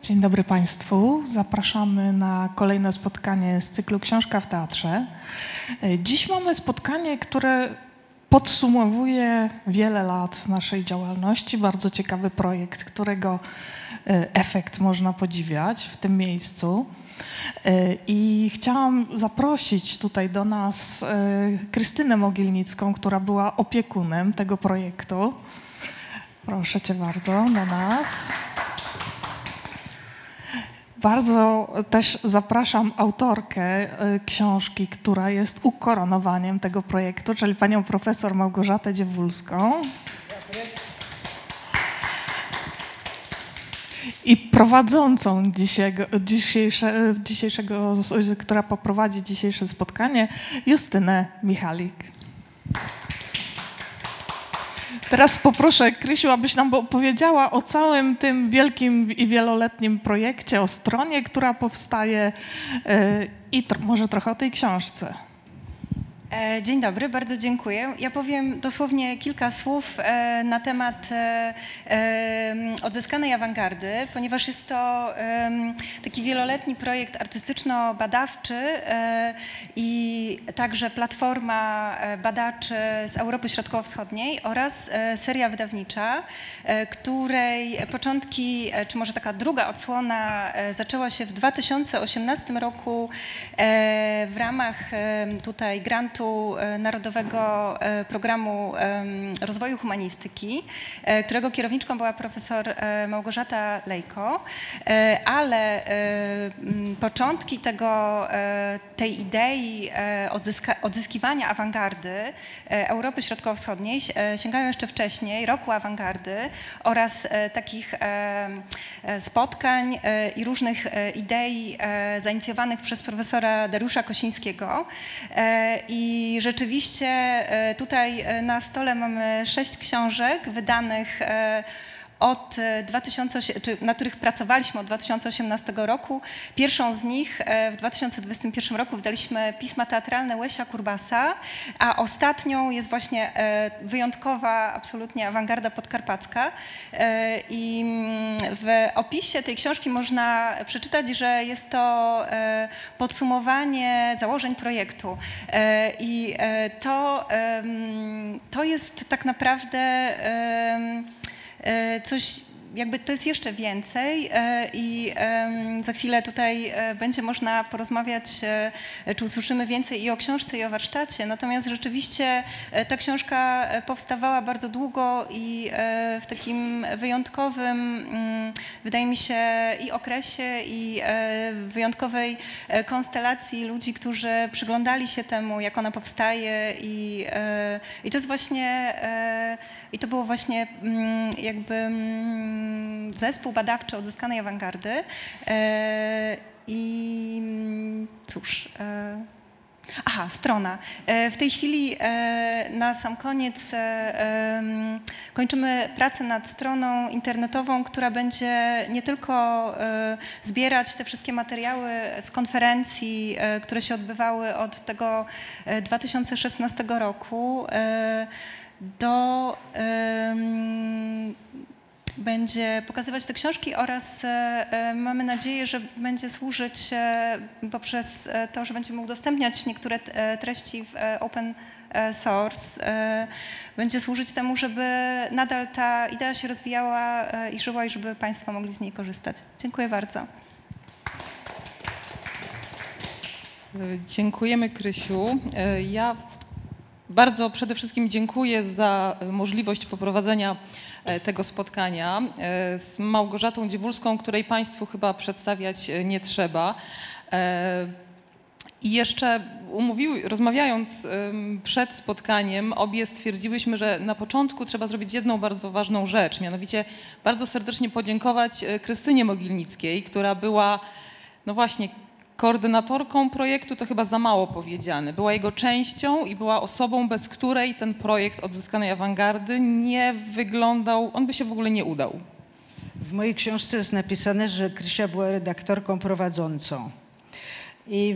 Dzień dobry Państwu. Zapraszamy na kolejne spotkanie z cyklu Książka w Teatrze. Dziś mamy spotkanie, które podsumowuje wiele lat naszej działalności. Bardzo ciekawy projekt, którego efekt można podziwiać w tym miejscu. I chciałam zaprosić tutaj do nas Krystynę Mogilnicką, która była opiekunem tego projektu. Proszę Cię bardzo do nas. Bardzo też zapraszam autorkę książki, która jest ukoronowaniem tego projektu, czyli panią profesor Małgorzatę Dziewulską. I prowadzącą która poprowadzi dzisiejsze spotkanie, Justynę Michalik. Teraz poproszę Krysiu, abyś nam opowiedziała o całym tym wielkim i wieloletnim projekcie, o stronie, która powstaje i może trochę o tej książce. Dzień dobry, bardzo dziękuję. Ja powiem dosłownie kilka słów na temat odzyskanej awangardy, ponieważ jest to taki wieloletni projekt artystyczno-badawczy i także platforma badaczy z Europy Środkowo-Wschodniej oraz seria wydawnicza, której początki, czy może taka druga odsłona zaczęła się w 2018 roku w ramach tutaj grantu Narodowego Programu Rozwoju Humanistyki, którego kierowniczką była profesor Małgorzata Lejko, ale początki tej idei odzyskiwania awangardy Europy Środkowo-Wschodniej sięgają jeszcze wcześniej, roku awangardy oraz takich spotkań i różnych idei zainicjowanych przez profesora Dariusza Kosińskiego. I rzeczywiście tutaj na stole mamy 6 książek wydanych na których pracowaliśmy od 2018 roku. Pierwszą z nich w 2021 roku wydaliśmy Pisma teatralne Łesia Kurbasa, a ostatnią jest właśnie wyjątkowa absolutnie awangarda podkarpacka. I w opisie tej książki można przeczytać, że jest to podsumowanie założeń projektu. I to jest tak naprawdę coś, jakby to jest jeszcze więcej i za chwilę tutaj będzie można porozmawiać, czy usłyszymy więcej i o książce, i o warsztacie. Natomiast rzeczywiście ta książka powstawała bardzo długo i w takim wyjątkowym, wydaje mi się, i okresie, i wyjątkowej konstelacji ludzi, którzy przyglądali się temu, jak ona powstaje i to jest właśnie, i to było właśnie jakby zespół badawczy odzyskanej awangardy i cóż, strona. W tej chwili na sam koniec kończymy pracę nad stroną internetową, która będzie nie tylko zbierać te wszystkie materiały z konferencji, które się odbywały od tego 2016 roku, będzie pokazywać te książki oraz mamy nadzieję, że będzie służyć poprzez to, że będziemy udostępniać niektóre treści w open source, będzie służyć temu, żeby nadal ta idea się rozwijała i żyła i żeby Państwo mogli z niej korzystać. Dziękuję bardzo. Dziękujemy, Krysiu. Ja bardzo przede wszystkim dziękuję za możliwość poprowadzenia tego spotkania z Małgorzatą Dziewulską, której Państwu chyba przedstawiać nie trzeba. I jeszcze rozmawiając przed spotkaniem, obie stwierdziłyśmy, że na początku trzeba zrobić jedną bardzo ważną rzecz, mianowicie bardzo serdecznie podziękować Krystynie Mogilnickiej, która była, no właśnie, koordynatorką projektu, to chyba za mało powiedziane. Była jego częścią i była osobą, bez której ten projekt odzyskanej awangardy nie wyglądał, on by się w ogóle nie udał. W mojej książce jest napisane, że Krysia była redaktorką prowadzącą. I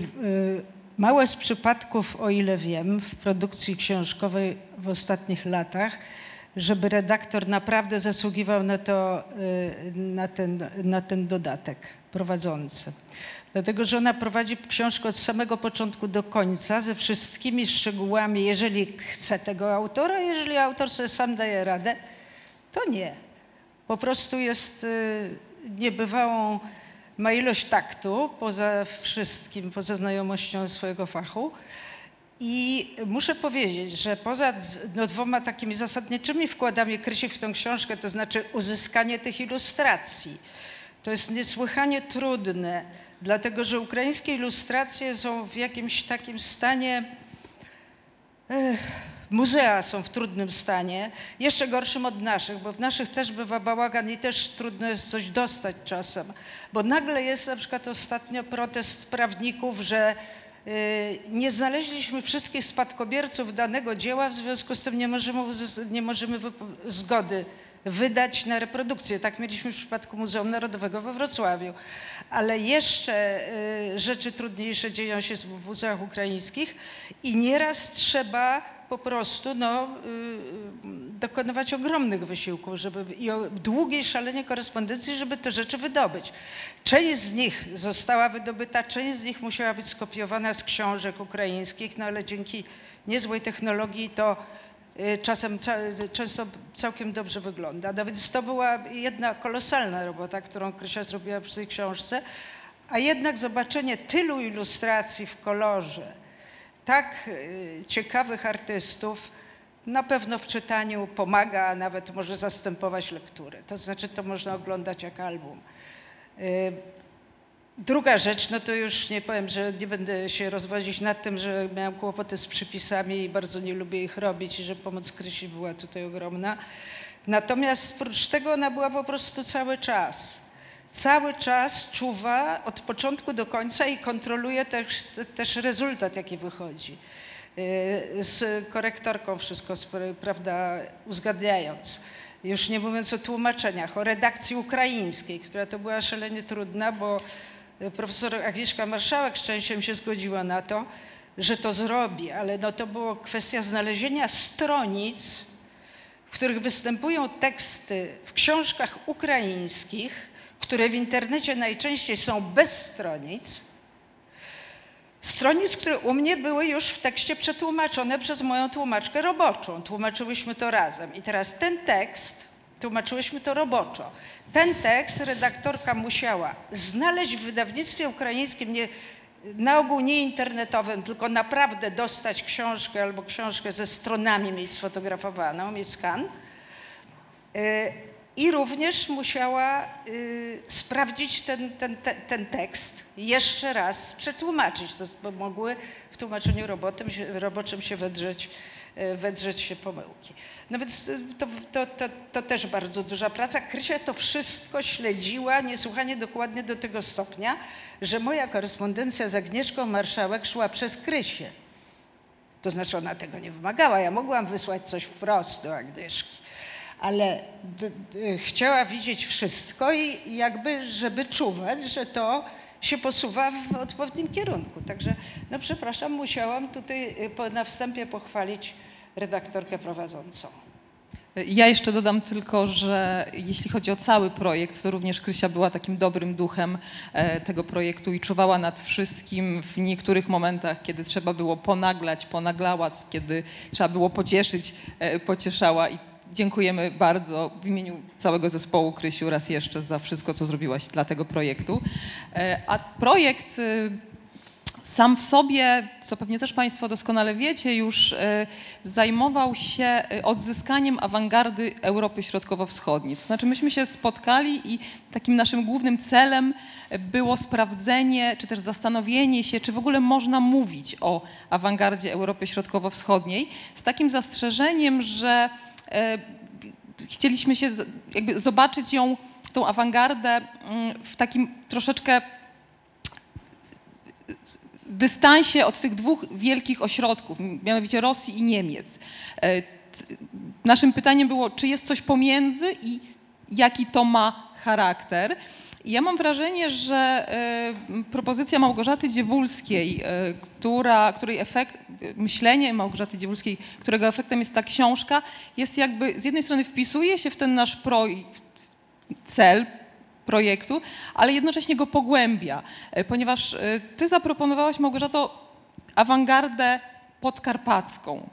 mało z przypadków, o ile wiem, w produkcji książkowej w ostatnich latach żeby redaktor naprawdę zasługiwał na to, na ten dodatek prowadzący. Dlatego, że ona prowadzi książkę od samego początku do końca, ze wszystkimi szczegółami, jeżeli chce tego autora, jeżeli autor sobie sam daje radę, to nie. Po prostu jest niebywałą, ma ilość taktu, poza wszystkim, poza znajomością swojego fachu. I muszę powiedzieć, że poza dwoma takimi zasadniczymi wkładami Krysi w tę książkę, to znaczy uzyskanie tych ilustracji, to jest niesłychanie trudne, dlatego że ukraińskie ilustracje są w jakimś takim stanie, muzea są w trudnym stanie, jeszcze gorszym od naszych, bo w naszych też bywa bałagan i też trudno jest coś dostać czasem, bo nagle jest na przykład ostatnio protest prawników, że nie znaleźliśmy wszystkich spadkobierców danego dzieła, w związku z tym nie możemy zgody wydać na reprodukcję. Tak mieliśmy w przypadku Muzeum Narodowego we Wrocławiu. Ale jeszcze rzeczy trudniejsze dzieją się w muzeach ukraińskich i nieraz trzeba po prostu dokonywać ogromnych wysiłków, i długiej, szalenie korespondencji, żeby te rzeczy wydobyć. Część z nich została wydobyta, część z nich musiała być skopiowana z książek ukraińskich, no ale dzięki niezłej technologii to czasem często całkiem dobrze wygląda. No więc to była jedna kolosalna robota, którą Krysia zrobiła przy tej książce, a jednak zobaczenie tylu ilustracji w kolorze, tak ciekawych artystów, na pewno w czytaniu pomaga, a nawet może zastępować lekturę. To znaczy, to można oglądać jak album. Druga rzecz, no to już nie powiem, że nie będę się rozwodzić nad tym, że miałam kłopoty z przypisami i bardzo nie lubię ich robić i że pomoc Krysi była tutaj ogromna. Natomiast oprócz tego ona była po prostu cały czas czuwa od początku do końca i kontroluje też rezultat, jaki wychodzi. Z korektorką wszystko, prawda, uzgadniając. Już nie mówiąc o tłumaczeniach, o redakcji ukraińskiej, która to była szalenie trudna, bo profesor Agnieszka Marszałek szczęściem się zgodziła na to, że to zrobi, ale no to była kwestia znalezienia stronic, w których występują teksty w książkach ukraińskich, które w internecie najczęściej są bez stronic, które u mnie były już w tekście przetłumaczone przez moją tłumaczkę roboczą. Tłumaczyłyśmy to razem. I teraz ten tekst, tłumaczyłyśmy to roboczo. Ten tekst redaktorka musiała znaleźć w wydawnictwie ukraińskim, na ogół nie internetowym, tylko naprawdę dostać książkę albo książkę ze stronami, mieć sfotografowaną, mieć skan. I również musiała sprawdzić ten tekst, jeszcze raz przetłumaczyć, to mogły w tłumaczeniu roboczym się wedrzeć się pomyłki. No więc to też bardzo duża praca. Krysia to wszystko śledziła niesłychanie dokładnie do tego stopnia, że moja korespondencja z Agnieszką Marszałek szła przez Krysię. To znaczy ona tego nie wymagała, ja mogłam wysłać coś wprost do Agnieszki. Ale chciała widzieć wszystko i jakby, żeby czuwać, że to się posuwa w odpowiednim kierunku. Także, no przepraszam, musiałam tutaj na wstępie pochwalić redaktorkę prowadzącą. Ja jeszcze dodam tylko, że jeśli chodzi o cały projekt, to również Krysia była takim dobrym duchem tego projektu i czuwała nad wszystkim w niektórych momentach, kiedy trzeba było ponaglać, ponaglała, kiedy trzeba było pocieszyć, pocieszała. I dziękujemy bardzo w imieniu całego zespołu, Krysiu, raz jeszcze za wszystko, co zrobiłaś dla tego projektu. A projekt sam w sobie, co pewnie też Państwo doskonale wiecie, już zajmował się odzyskaniem awangardy Europy Środkowo-Wschodniej. To znaczy myśmy się spotkali i takim naszym głównym celem było sprawdzenie, czy też zastanowienie się, czy w ogóle można mówić o awangardzie Europy Środkowo-Wschodniej, z takim zastrzeżeniem, że chcieliśmy się jakby zobaczyć ją, tą awangardę w takim troszeczkę dystansie od tych dwóch wielkich ośrodków, mianowicie Rosji i Niemiec. Naszym pytaniem było, czy jest coś pomiędzy i jaki to ma charakter. Ja mam wrażenie, że propozycja Małgorzaty Dziewulskiej, której myślenie Małgorzaty Dziewulskiej, którego efektem jest ta książka, jest jakby z jednej strony wpisuje się w ten nasz cel projektu, ale jednocześnie go pogłębia, ponieważ ty zaproponowałaś, Małgorzato, awangardę podkarpacką.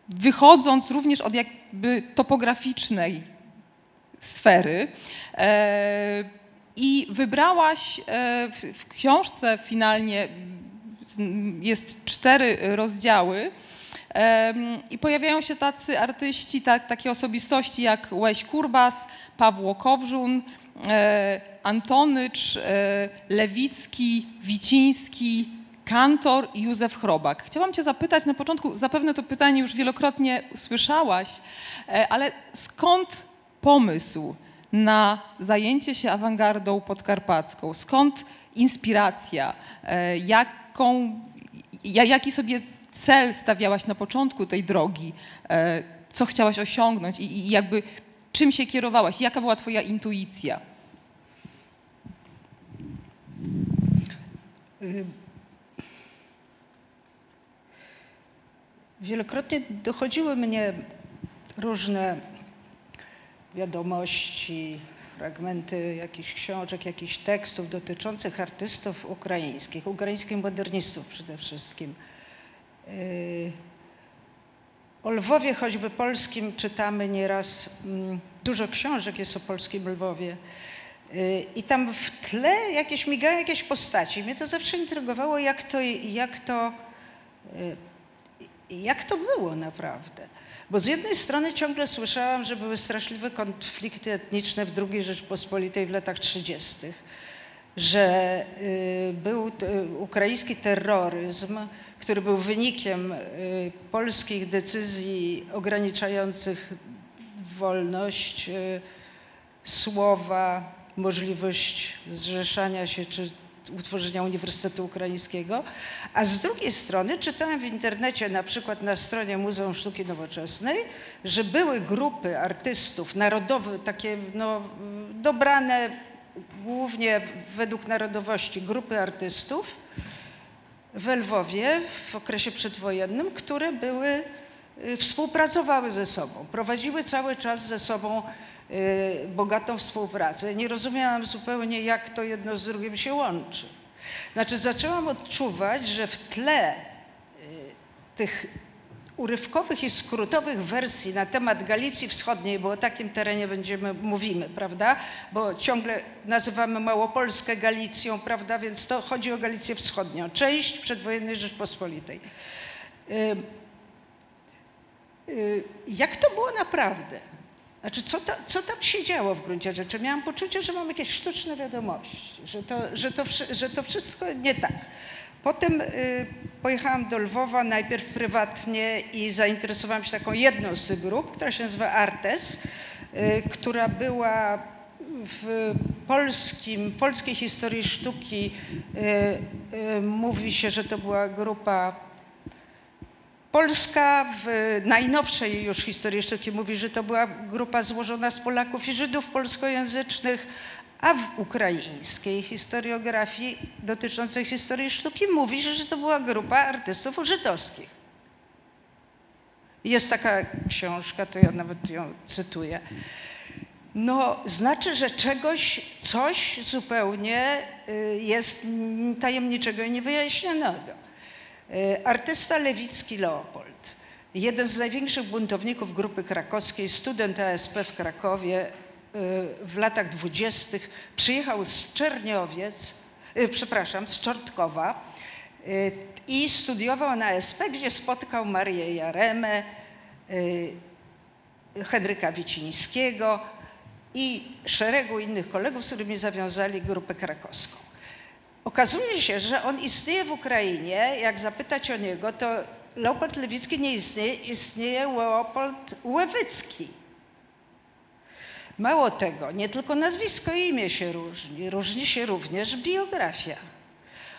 Wychodząc również od jakby topograficznej sfery i wybrałaś w książce finalnie jest 4 rozdziały i pojawiają się tacy artyści, takie osobistości jak Łeś Kurbas, Pawło Kowrzun, Antonycz, Lewicki, Wiciński, Kantor i Józef Chrobak. Chciałam cię zapytać na początku, zapewne to pytanie już wielokrotnie słyszałaś, ale skąd pomysł na zajęcie się awangardą podkarpacką? Skąd inspiracja? Jaki sobie cel stawiałaś na początku tej drogi? Co chciałaś osiągnąć i jakby czym się kierowałaś? Jaka była twoja intuicja? Wielokrotnie dochodziły mnie różne wiadomości, fragmenty jakichś książek, jakichś tekstów dotyczących artystów ukraińskich modernistów przede wszystkim. O Lwowie choćby polskim czytamy nieraz, dużo książek jest o polskim Lwowie i tam w tle migają jakieś postaci. Mnie to zawsze intrygowało, jak to było naprawdę. Bo z jednej strony ciągle słyszałam, że były straszliwe konflikty etniczne w II Rzeczpospolitej w latach 30., że był ukraiński terroryzm, który był wynikiem polskich decyzji ograniczających wolność słowa, możliwość zrzeszania się czy utworzenia Uniwersytetu Ukraińskiego, a z drugiej strony czytałem w internecie, na przykład na stronie Muzeum Sztuki Nowoczesnej, że były grupy artystów narodowych, takie dobrane głównie według narodowości grupy artystów w Lwowie w okresie przedwojennym, które współpracowały ze sobą, prowadziły cały czas ze sobą bogatą współpracę. Nie rozumiałam zupełnie, jak to jedno z drugim się łączy. Znaczy zaczęłam odczuwać, że w tle tych urywkowych i skrótowych wersji na temat Galicji Wschodniej, bo o takim terenie mówimy, prawda? Bo ciągle nazywamy Małopolskę Galicją, prawda? Więc to chodzi o Galicję Wschodnią, część przedwojennej Rzeczpospolitej. Jak to było naprawdę? Znaczy, co tam się działo w gruncie rzeczy? Miałam poczucie, że mam jakieś sztuczne wiadomości, że to wszystko nie tak. Potem pojechałam do Lwowa, najpierw prywatnie i zainteresowałam się taką jedną z tych grup, która się nazywa Artes, która była w polskiej historii sztuki. Mówi się, że to była grupa polska, w najnowszej już historii sztuki mówi, że to była grupa złożona z Polaków i Żydów polskojęzycznych, a w ukraińskiej historiografii dotyczącej historii sztuki mówi się, że to była grupa artystów żydowskich. Jest taka książka, to ja nawet ją cytuję. No, znaczy, że coś zupełnie jest tajemniczego i niewyjaśnionego. Artysta Lewicki Leopold, jeden z największych buntowników grupy krakowskiej, student ASP w Krakowie w latach 20. przyjechał z z Czortkowa i studiował na ASP, gdzie spotkał Marię Jaremę, Henryka Wicińskiego i szeregu innych kolegów, z którymi zawiązali grupę krakowską. Okazuje się, że on istnieje w Ukrainie. Jak zapytać o niego, to Leopold Lewicki nie istnieje, istnieje Leopold Łewycki. Mało tego, nie tylko nazwisko i imię się różni się również biografia.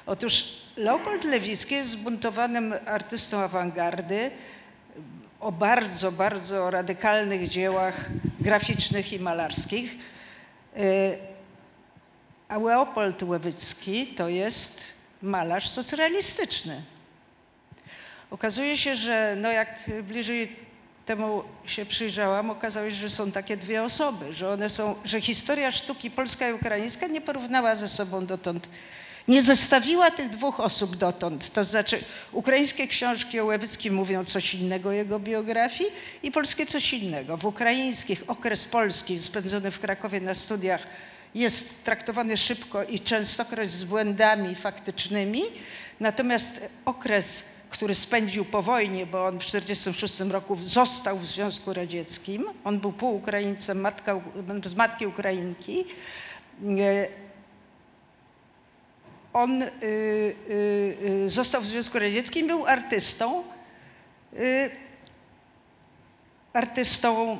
Otóż Leopold Lewicki jest zbuntowanym artystą awangardy o bardzo, bardzo radykalnych dziełach graficznych i malarskich. A Leopold Łewicki to jest malarz socrealistyczny. Okazuje się, że no jak bliżej temu się przyjrzałam, okazało się, że są takie dwie osoby, że historia sztuki polska i ukraińska nie porównała ze sobą dotąd, nie zestawiła tych dwóch osób dotąd. To znaczy ukraińskie książki o Łewickim mówią coś innego o jego biografii i polskie coś innego. W ukraińskich okres polski spędzony w Krakowie na studiach jest traktowany szybko i częstokroć z błędami faktycznymi, natomiast okres, który spędził po wojnie, bo on w 1946 roku został w Związku Radzieckim, on był półukraińcem, z matki Ukrainki, on został w Związku Radzieckim, był artystą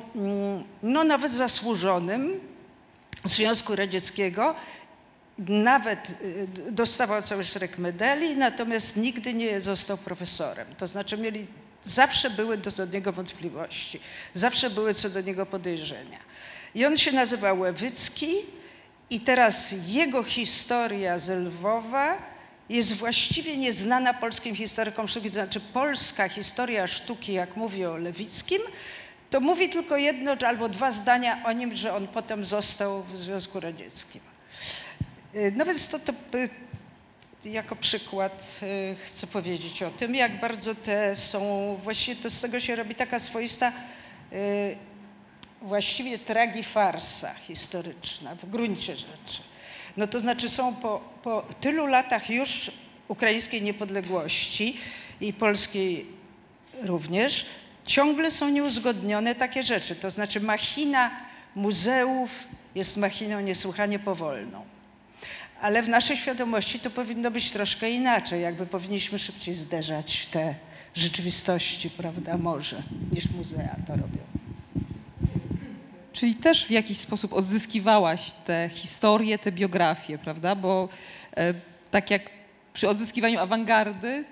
no nawet zasłużonym Związku Radzieckiego, nawet dostawał cały szereg medali, natomiast nigdy nie został profesorem. To znaczy zawsze były co do niego wątpliwości, zawsze były co do niego podejrzenia. I on się nazywa Łewicki i teraz jego historia z Lwowa jest właściwie nieznana polskim historykom sztuki. To znaczy polska historia sztuki, jak mówi o Lewickim, to mówi tylko jedno albo dwa zdania o nim, że on potem został w Związku Radzieckim. No więc to jako przykład chcę powiedzieć o tym, jak bardzo te są, właściwie to z tego się robi taka swoista właściwie tragifarsa historyczna w gruncie rzeczy. No to znaczy są po tylu latach już ukraińskiej niepodległości i polskiej również, ciągle są nieuzgodnione takie rzeczy. To znaczy machina muzeów jest machiną niesłychanie powolną. Ale w naszej świadomości to powinno być troszkę inaczej, jakby powinniśmy szybciej zderzać te rzeczywistości, prawda, może, niż muzea to robią. Czyli też w jakiś sposób odzyskiwałaś te historie, te biografie, prawda? Bo tak jak przy odzyskiwaniu awangardy,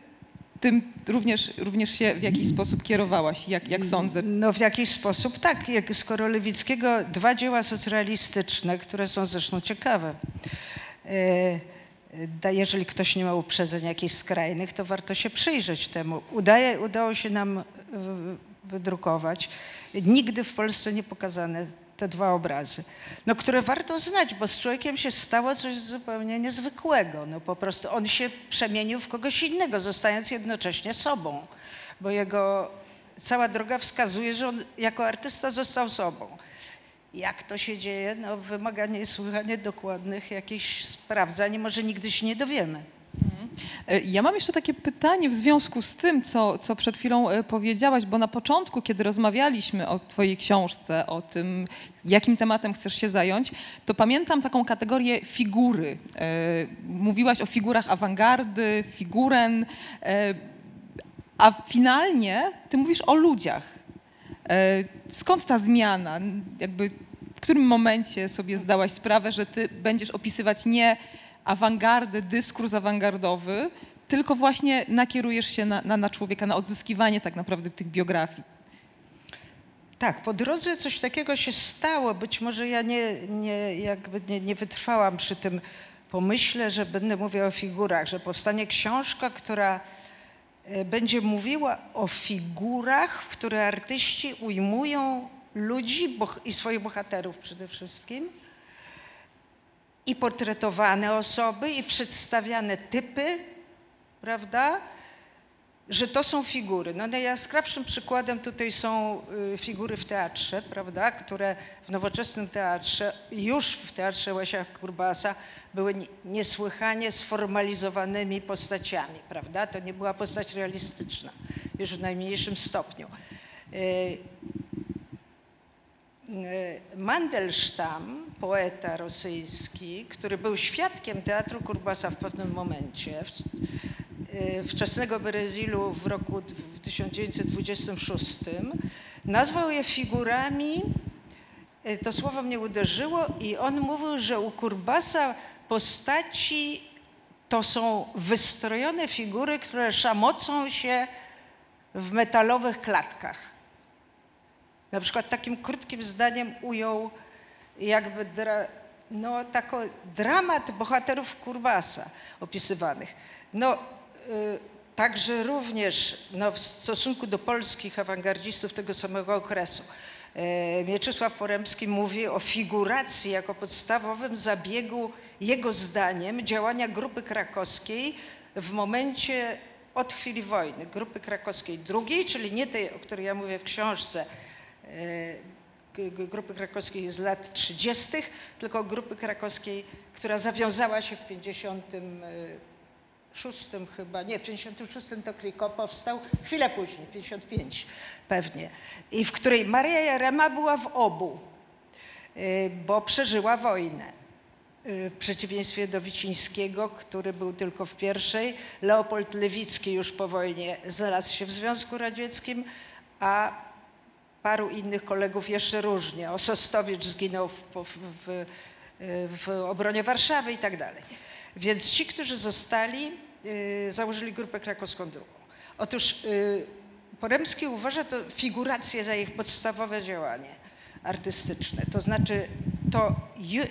tym również się w jakiś sposób kierowałaś, jak sądzę. No w jakiś sposób tak. Skoro Lewickiego dwa dzieła socrealistyczne, które są zresztą ciekawe, jeżeli ktoś nie ma uprzedzeń jakichś skrajnych, to warto się przyjrzeć temu. Udało się nam wydrukować. Nigdy w Polsce nie pokazane te dwa obrazy, no, które warto znać, bo z człowiekiem się stało coś zupełnie niezwykłego. No, po prostu on się przemienił w kogoś innego, zostając jednocześnie sobą, bo jego cała droga wskazuje, że on jako artysta został sobą. Jak to się dzieje? No, wymaga niesłychanie dokładnych jakichś sprawdzań, może nigdy się nie dowiemy. Ja mam jeszcze takie pytanie w związku z tym, co przed chwilą powiedziałaś, bo na początku, kiedy rozmawialiśmy o twojej książce, o tym, jakim tematem chcesz się zająć, to pamiętam taką kategorię figury. Mówiłaś o figurach awangardy, figuren, a finalnie ty mówisz o ludziach. Skąd ta zmiana? Jakby w którym momencie sobie zdałaś sprawę, że ty będziesz opisywać nie awangardę, dyskurs awangardowy, tylko właśnie nakierujesz się na człowieka, na odzyskiwanie tak naprawdę tych biografii? Tak, po drodze coś takiego się stało. Być może ja nie wytrwałam przy tym pomyśle, że będę mówiła o figurach, że powstanie książka, która będzie mówiła o figurach, w które artyści ujmują ludzi i swoich bohaterów przede wszystkim, i portretowane osoby, i przedstawiane typy, prawda, że to są figury. No najjaskrawszym przykładem tutaj są figury w teatrze, prawda, które w nowoczesnym teatrze, już w teatrze Łasia Kurbasa były niesłychanie sformalizowanymi postaciami, prawda, to nie była postać realistyczna, już w najmniejszym stopniu. Mandelstam, poeta rosyjski, który był świadkiem teatru Kurbasa w pewnym momencie, wczesnego Berezilu w roku 1926, nazwał je figurami, to słowo mnie uderzyło, i on mówił, że u Kurbasa postaci to są wystrojone figury, które szamocą się w metalowych klatkach. Na przykład takim krótkim zdaniem ujął jakby no, taki dramat bohaterów Kurbasa opisywanych. No, także również no, w stosunku do polskich awangardzistów tego samego okresu. Mieczysław Poremski mówi o figuracji jako podstawowym zabiegu, jego zdaniem, działania Grupy Krakowskiej w momencie od chwili wojny. Grupy Krakowskiej drugiej, czyli nie tej, o której ja mówię w książce, Grupy Krakowskiej z lat 30., tylko Grupy Krakowskiej, która zawiązała się w 56 chyba, nie, w 56 to Kriko powstał, chwilę później, 55 pewnie, i w której Maria Jarema była w obu, bo przeżyła wojnę. W przeciwieństwie do Wicińskiego, który był tylko w pierwszej. Leopold Lewicki już po wojnie znalazł się w Związku Radzieckim, a paru innych kolegów jeszcze różnie. Osostowicz zginął w obronie Warszawy i tak dalej. Więc ci, którzy zostali, założyli Grupę Krakowską II. Otóż Poremski uważa to figurację za ich podstawowe działanie artystyczne. To znaczy, to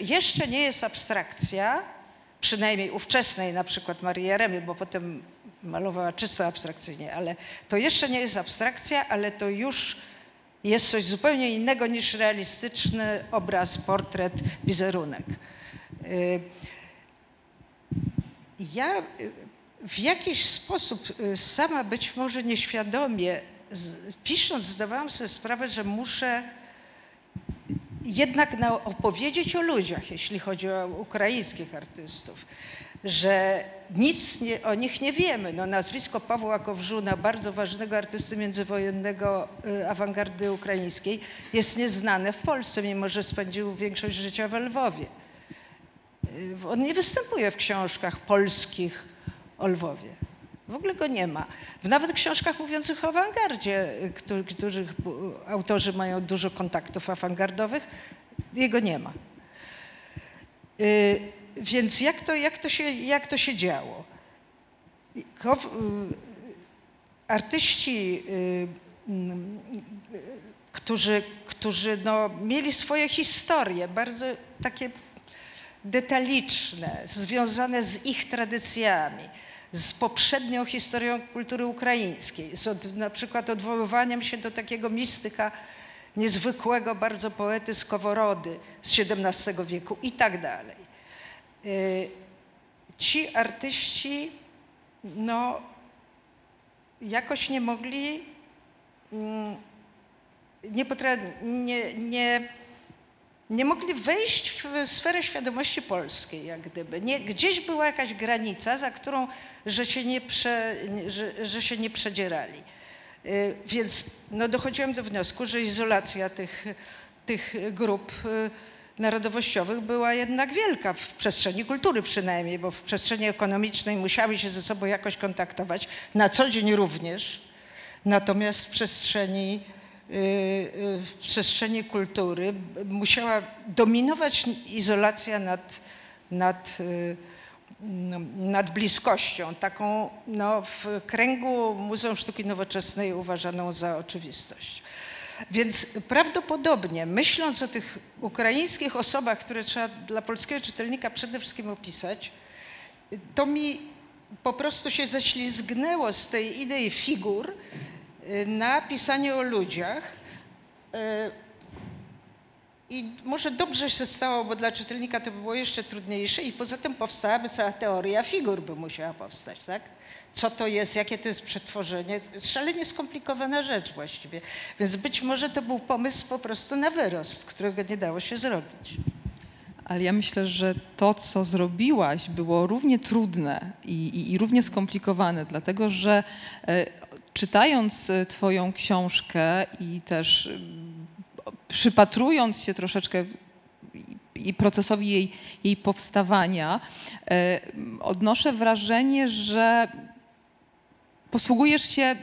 jeszcze nie jest abstrakcja, przynajmniej ówczesnej na przykład Marii Jaremy, bo potem malowała czysto abstrakcyjnie, ale to jeszcze nie jest abstrakcja, ale to już jest coś zupełnie innego niż realistyczny obraz, portret, wizerunek. Ja w jakiś sposób sama być może nieświadomie pisząc zdawałam sobie sprawę, że muszę jednak opowiedzieć o ludziach, jeśli chodzi o ukraińskich artystów, że nic o nich nie wiemy. No, nazwisko Pawła Kowrzuna, bardzo ważnego artysty międzywojennego awangardy ukraińskiej, jest nieznane w Polsce, mimo że spędził większość życia w Lwowie. On nie występuje w książkach polskich o Lwowie. W ogóle go nie ma. Nawet w książkach mówiących o awangardzie, których autorzy mają dużo kontaktów awangardowych, jego nie ma. Więc jak to się działo? Artyści, którzy no, mieli swoje historie, bardzo takie detaliczne, związane z ich tradycjami, z poprzednią historią kultury ukraińskiej, na przykład odwoływaniem się do takiego mistyka niezwykłego, bardzo poety Skowrody z XVII wieku i tak dalej. Ci artyści no, jakoś nie mogli, nie mogli wejść w sferę świadomości polskiej, jak gdyby. Gdzieś była jakaś granica, za którą że się nie przedzierali. Więc no, dochodziłam do wniosku, że izolacja tych grup narodowościowych była jednak wielka, w przestrzeni kultury przynajmniej, bo w przestrzeni ekonomicznej musiały się ze sobą jakoś kontaktować, na co dzień również, natomiast w przestrzeni kultury musiała dominować izolacja nad bliskością, taką no, w kręgu Muzeum Sztuki Nowoczesnej uważaną za oczywistość. Więc prawdopodobnie, myśląc o tych ukraińskich osobach, które trzeba dla polskiego czytelnika przede wszystkim opisać, to mi po prostu się ześlizgnęło z tej idei figur na pisanie o ludziach. I może dobrze się stało, bo dla czytelnika to by było jeszcze trudniejsze i poza tym powstałaby cała teoria figur by musiała powstać, tak? Co to jest, jakie to jest przetworzenie, szalenie skomplikowana rzecz właściwie. Więc być może to był pomysł po prostu na wyrost, którego nie dało się zrobić. Ale ja myślę, że to, co zrobiłaś, było równie trudne i równie skomplikowane, dlatego że czytając twoją książkę i też przypatrując się troszeczkę i procesowi jej powstawania, odnoszę wrażenie, że posługujesz się,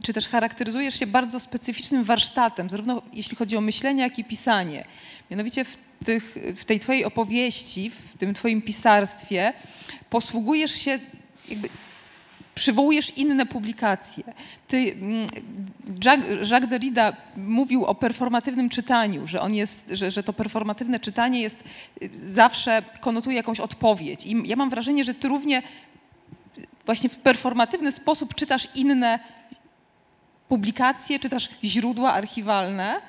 czy też charakteryzujesz się bardzo specyficznym warsztatem, zarówno jeśli chodzi o myślenie, jak i pisanie. Mianowicie w tej twojej opowieści, w tym twoim pisarstwie posługujesz się jakby przywołujesz inne publikacje. Jacques Derrida mówił o performatywnym czytaniu, że to performatywne czytanie jest zawsze konotuje jakąś odpowiedź. I ja mam wrażenie, że ty równie właśnie w performatywny sposób czytasz inne publikacje, czytasz źródła archiwalne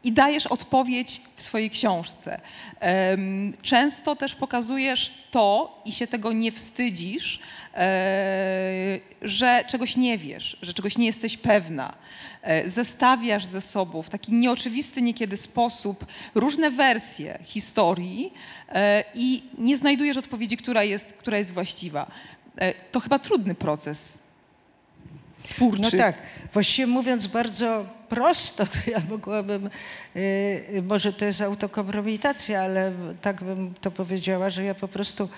i dajesz odpowiedź w swojej książce. Często też pokazujesz to i się tego nie wstydzisz, że czegoś nie wiesz, że czegoś nie jesteś pewna. Zestawiasz ze sobą w taki nieoczywisty niekiedy sposób różne wersje historii i nie znajdujesz odpowiedzi, która jest właściwa. To chyba trudny proces twórczy. No tak, właściwie mówiąc bardzo prosto, to ja mogłabym, może to jest autokompromitacja, ale tak bym to powiedziała, że ja po prostu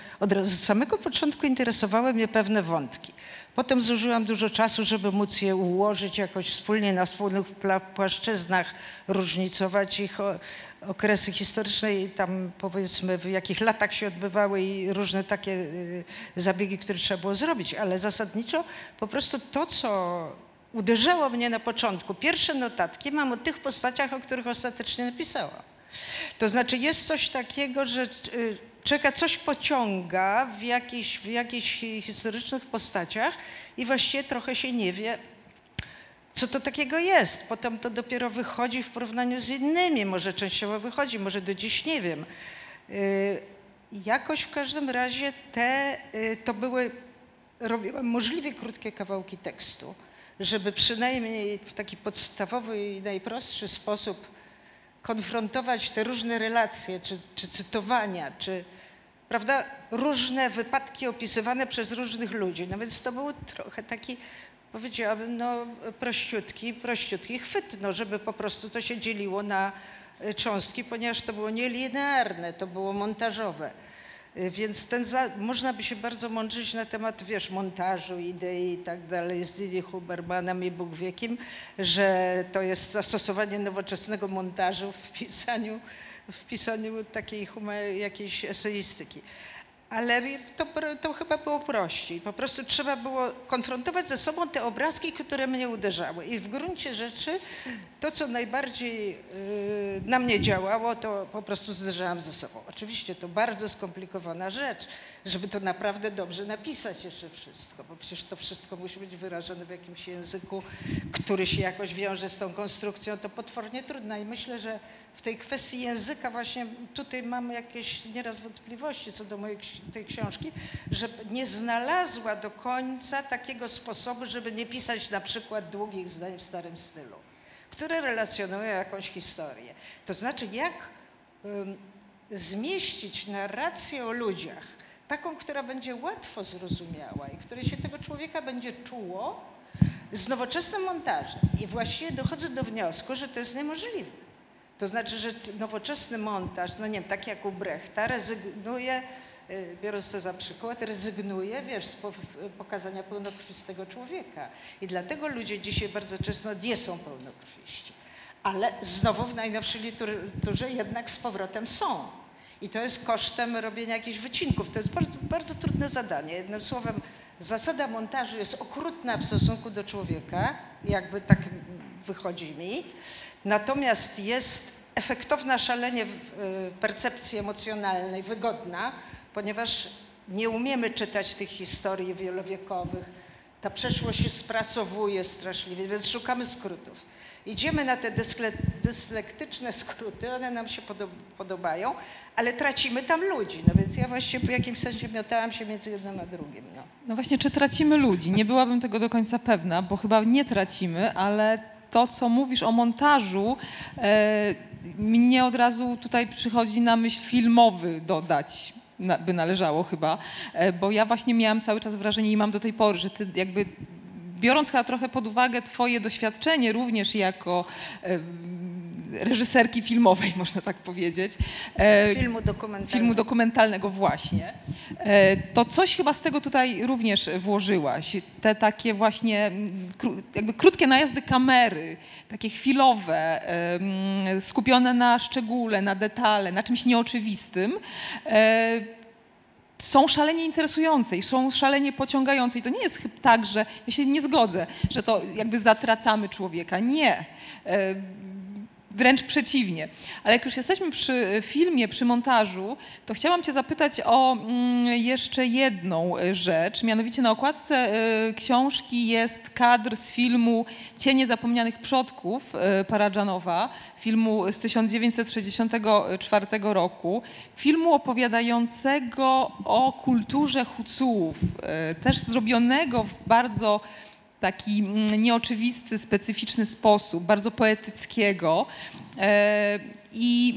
z samego początku interesowały mnie pewne wątki. Potem zużyłam dużo czasu, żeby móc je ułożyć jakoś wspólnie na wspólnych płaszczyznach, różnicować ich okresy historyczne i tam powiedzmy w jakich latach się odbywały i różne takie zabiegi, które trzeba było zrobić. Ale zasadniczo po prostu to, co uderzało mnie na początku, pierwsze notatki mam o tych postaciach, o których ostatecznie napisałam. To znaczy jest coś takiego, że człowieka coś pociąga w jakichś historycznych postaciach i właściwie trochę się nie wie, co to takiego jest. Potem to dopiero wychodzi w porównaniu z innymi, może częściowo wychodzi, może do dziś nie wiem. Jakoś w każdym razie robiłam możliwie krótkie kawałki tekstu, żeby przynajmniej w taki podstawowy i najprostszy sposób konfrontować te różne relacje, czy cytowania, czy prawda, różne wypadki opisywane przez różnych ludzi. No więc to był trochę taki, powiedziałabym, no prościutki chwyt, no, żeby po prostu to się dzieliło na cząstki, ponieważ to było nielinearne, to było montażowe. Więc można by się bardzo mądrzyć na temat, wiesz, montażu, idei i tak dalej, z Didi Hubermanem i Bóg wie kim, że to jest zastosowanie nowoczesnego montażu w pisaniu takiej jakiejś eseistyki. Ale to chyba było prościej. Po prostu trzeba było konfrontować ze sobą te obrazki, które mnie uderzały. I w gruncie rzeczy to, co najbardziej na mnie działało, to po prostu zderzałam ze sobą. Oczywiście to bardzo skomplikowana rzecz, żeby to naprawdę dobrze napisać jeszcze wszystko, bo przecież to wszystko musi być wyrażone w jakimś języku, który się jakoś wiąże z tą konstrukcją. To potwornie trudne i myślę, że w tej kwestii języka właśnie tutaj mamy jakieś nieraz wątpliwości co do tej książki, że nie znalazła do końca takiego sposobu, żeby nie pisać na przykład długich zdań w starym stylu, które relacjonują jakąś historię. To znaczy jak zmieścić narrację o ludziach, taką, która będzie łatwo zrozumiała i której się tego człowieka będzie czuło z nowoczesnym montażem. I właściwie dochodzę do wniosku, że to jest niemożliwe. To znaczy, że nowoczesny montaż, no nie wiem, tak jak u Brechta, rezygnuje, biorąc to za przykład, rezygnuje, wiesz, z pokazania pełnokrwistego człowieka. I dlatego ludzie dzisiaj bardzo często nie są pełnokrwiści. Ale znowu w najnowszej literaturze jednak z powrotem są. I to jest kosztem robienia jakichś wycinków. To jest bardzo, bardzo trudne zadanie. Jednym słowem, zasada montażu jest okrutna w stosunku do człowieka, jakby tak wychodzi mi. Natomiast jest efektowna szalenie w percepcji emocjonalnej, wygodna, ponieważ nie umiemy czytać tych historii wielowiekowych. Ta przeszłość się sprasowuje straszliwie, więc szukamy skrótów. Idziemy na te dyslektyczne skróty, one nam się podobają, ale tracimy tam ludzi. No więc ja właściwie w jakimś sensie miotałam się między jednym a drugim. No właśnie, czy tracimy ludzi? Nie byłabym tego do końca pewna, bo chyba nie tracimy, ale to, co mówisz o montażu, mnie od razu tutaj przychodzi na myśl filmowy dodać, by należało chyba, bo ja właśnie miałam cały czas wrażenie i mam do tej pory, że ty jakby biorąc chyba trochę pod uwagę twoje doświadczenie również jako reżyserki filmowej, można tak powiedzieć. Filmu dokumentalnego właśnie. To coś chyba z tego tutaj również włożyłaś. Te takie właśnie jakby krótkie najazdy kamery, takie chwilowe, skupione na szczególe, na detale, na czymś nieoczywistym. są szalenie interesujące i są szalenie pociągające. I to nie jest tak, że ja się nie zgodzę, że to jakby zatracamy człowieka. Nie. Wręcz przeciwnie. Ale jak już jesteśmy przy filmie, przy montażu, to chciałam cię zapytać o jeszcze jedną rzecz. Mianowicie na okładce książki jest kadr z filmu Cienie zapomnianych przodków Paradżanowa, filmu z 1964 roku. Filmu opowiadającego o kulturze Hucułów, też zrobionego w bardzo taki nieoczywisty, specyficzny sposób, bardzo poetyckiego. I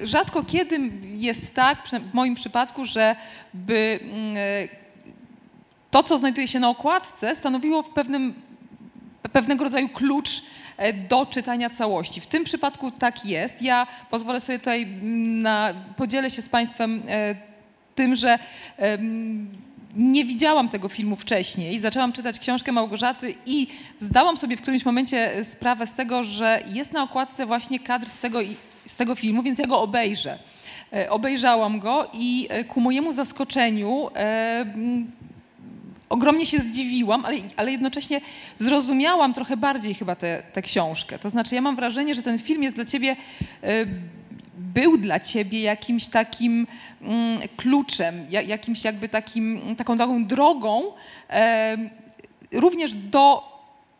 rzadko kiedy jest tak, w moim przypadku, żeby to, co znajduje się na okładce, stanowiło pewnego rodzaju klucz do czytania całości. W tym przypadku tak jest. Ja pozwolę sobie tutaj, podzielę się z Państwem tym, że nie widziałam tego filmu wcześniej. Zaczęłam czytać książkę Małgorzaty i zdałam sobie w którymś momencie sprawę z tego, że jest na okładce właśnie kadr z tego filmu, więc ja go obejrzę. Obejrzałam go i ku mojemu zaskoczeniu ogromnie się zdziwiłam, ale jednocześnie zrozumiałam trochę bardziej chyba tę książkę. To znaczy ja mam wrażenie, że ten film jest dla ciebie, był dla ciebie jakimś takim kluczem, jakimś jakby taką drogą również do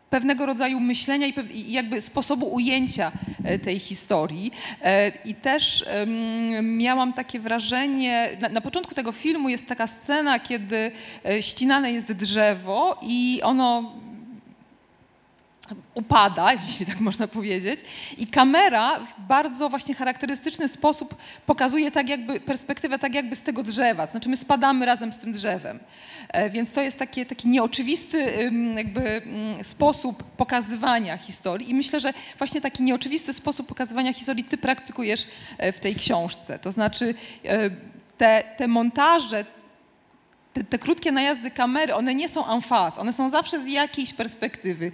pewnego rodzaju myślenia i jakby sposobu ujęcia tej historii. I też miałam takie wrażenie, na początku tego filmu jest taka scena, kiedy ścinane jest drzewo i ono upada, jeśli tak można powiedzieć, i kamera w bardzo właśnie charakterystyczny sposób pokazuje perspektywę tak jakby z tego drzewa, to znaczy my spadamy razem z tym drzewem. Więc to jest taki nieoczywisty jakby sposób pokazywania historii i myślę, że właśnie taki nieoczywisty sposób pokazywania historii ty praktykujesz w tej książce. To znaczy te montaże, te krótkie najazdy kamery, one nie są en face, one są zawsze z jakiejś perspektywy,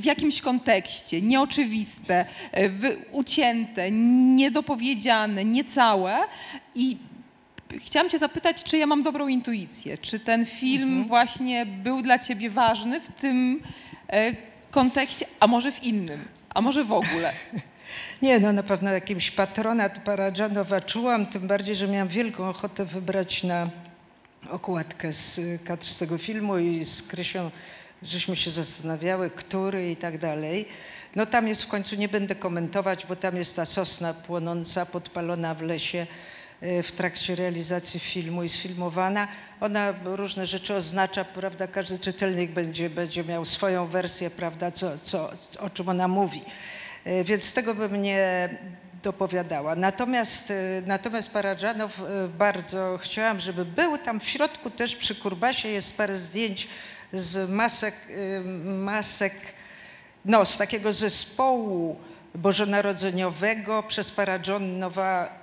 w jakimś kontekście, nieoczywiste, ucięte, niedopowiedziane, niecałe. I chciałam cię zapytać, czy ja mam dobrą intuicję, czy ten film właśnie był dla ciebie ważny w tym kontekście, a może w innym, a może w ogóle? Nie, no na pewno jakimś patronat Paradżanowa czułam, tym bardziej, że miałam wielką ochotę wybrać na okładkę z kadr z tego filmu i z Krysią, żeśmy się zastanawiały, który i tak dalej. No tam jest w końcu, nie będę komentować, bo tam jest ta sosna płonąca, podpalona w lesie w trakcie realizacji filmu i sfilmowana. Ona różne rzeczy oznacza, prawda, każdy czytelnik będzie miał swoją wersję, prawda, o czym ona mówi. Więc tego bym nie dopowiadała. Natomiast Paradżanow bardzo chciałam, żeby był. Tam w środku też przy Kurbasie jest parę zdjęć z masek, no z takiego zespołu bożonarodzeniowego przez Paradżanowa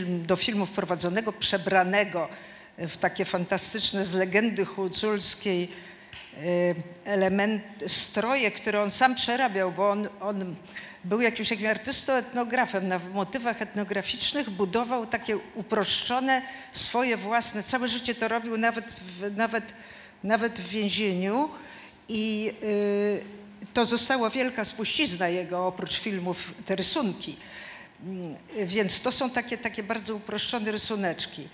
do filmu wprowadzonego, przebranego w takie fantastyczne z legendy huculskiej stroje, które on sam przerabiał, bo on był jakimś takim artystą, etnografem. Na motywach etnograficznych budował takie uproszczone, swoje własne, całe życie to robił nawet w więzieniu i to została wielka spuścizna jego, oprócz filmów, te rysunki. Więc to są takie bardzo uproszczone rysuneczki,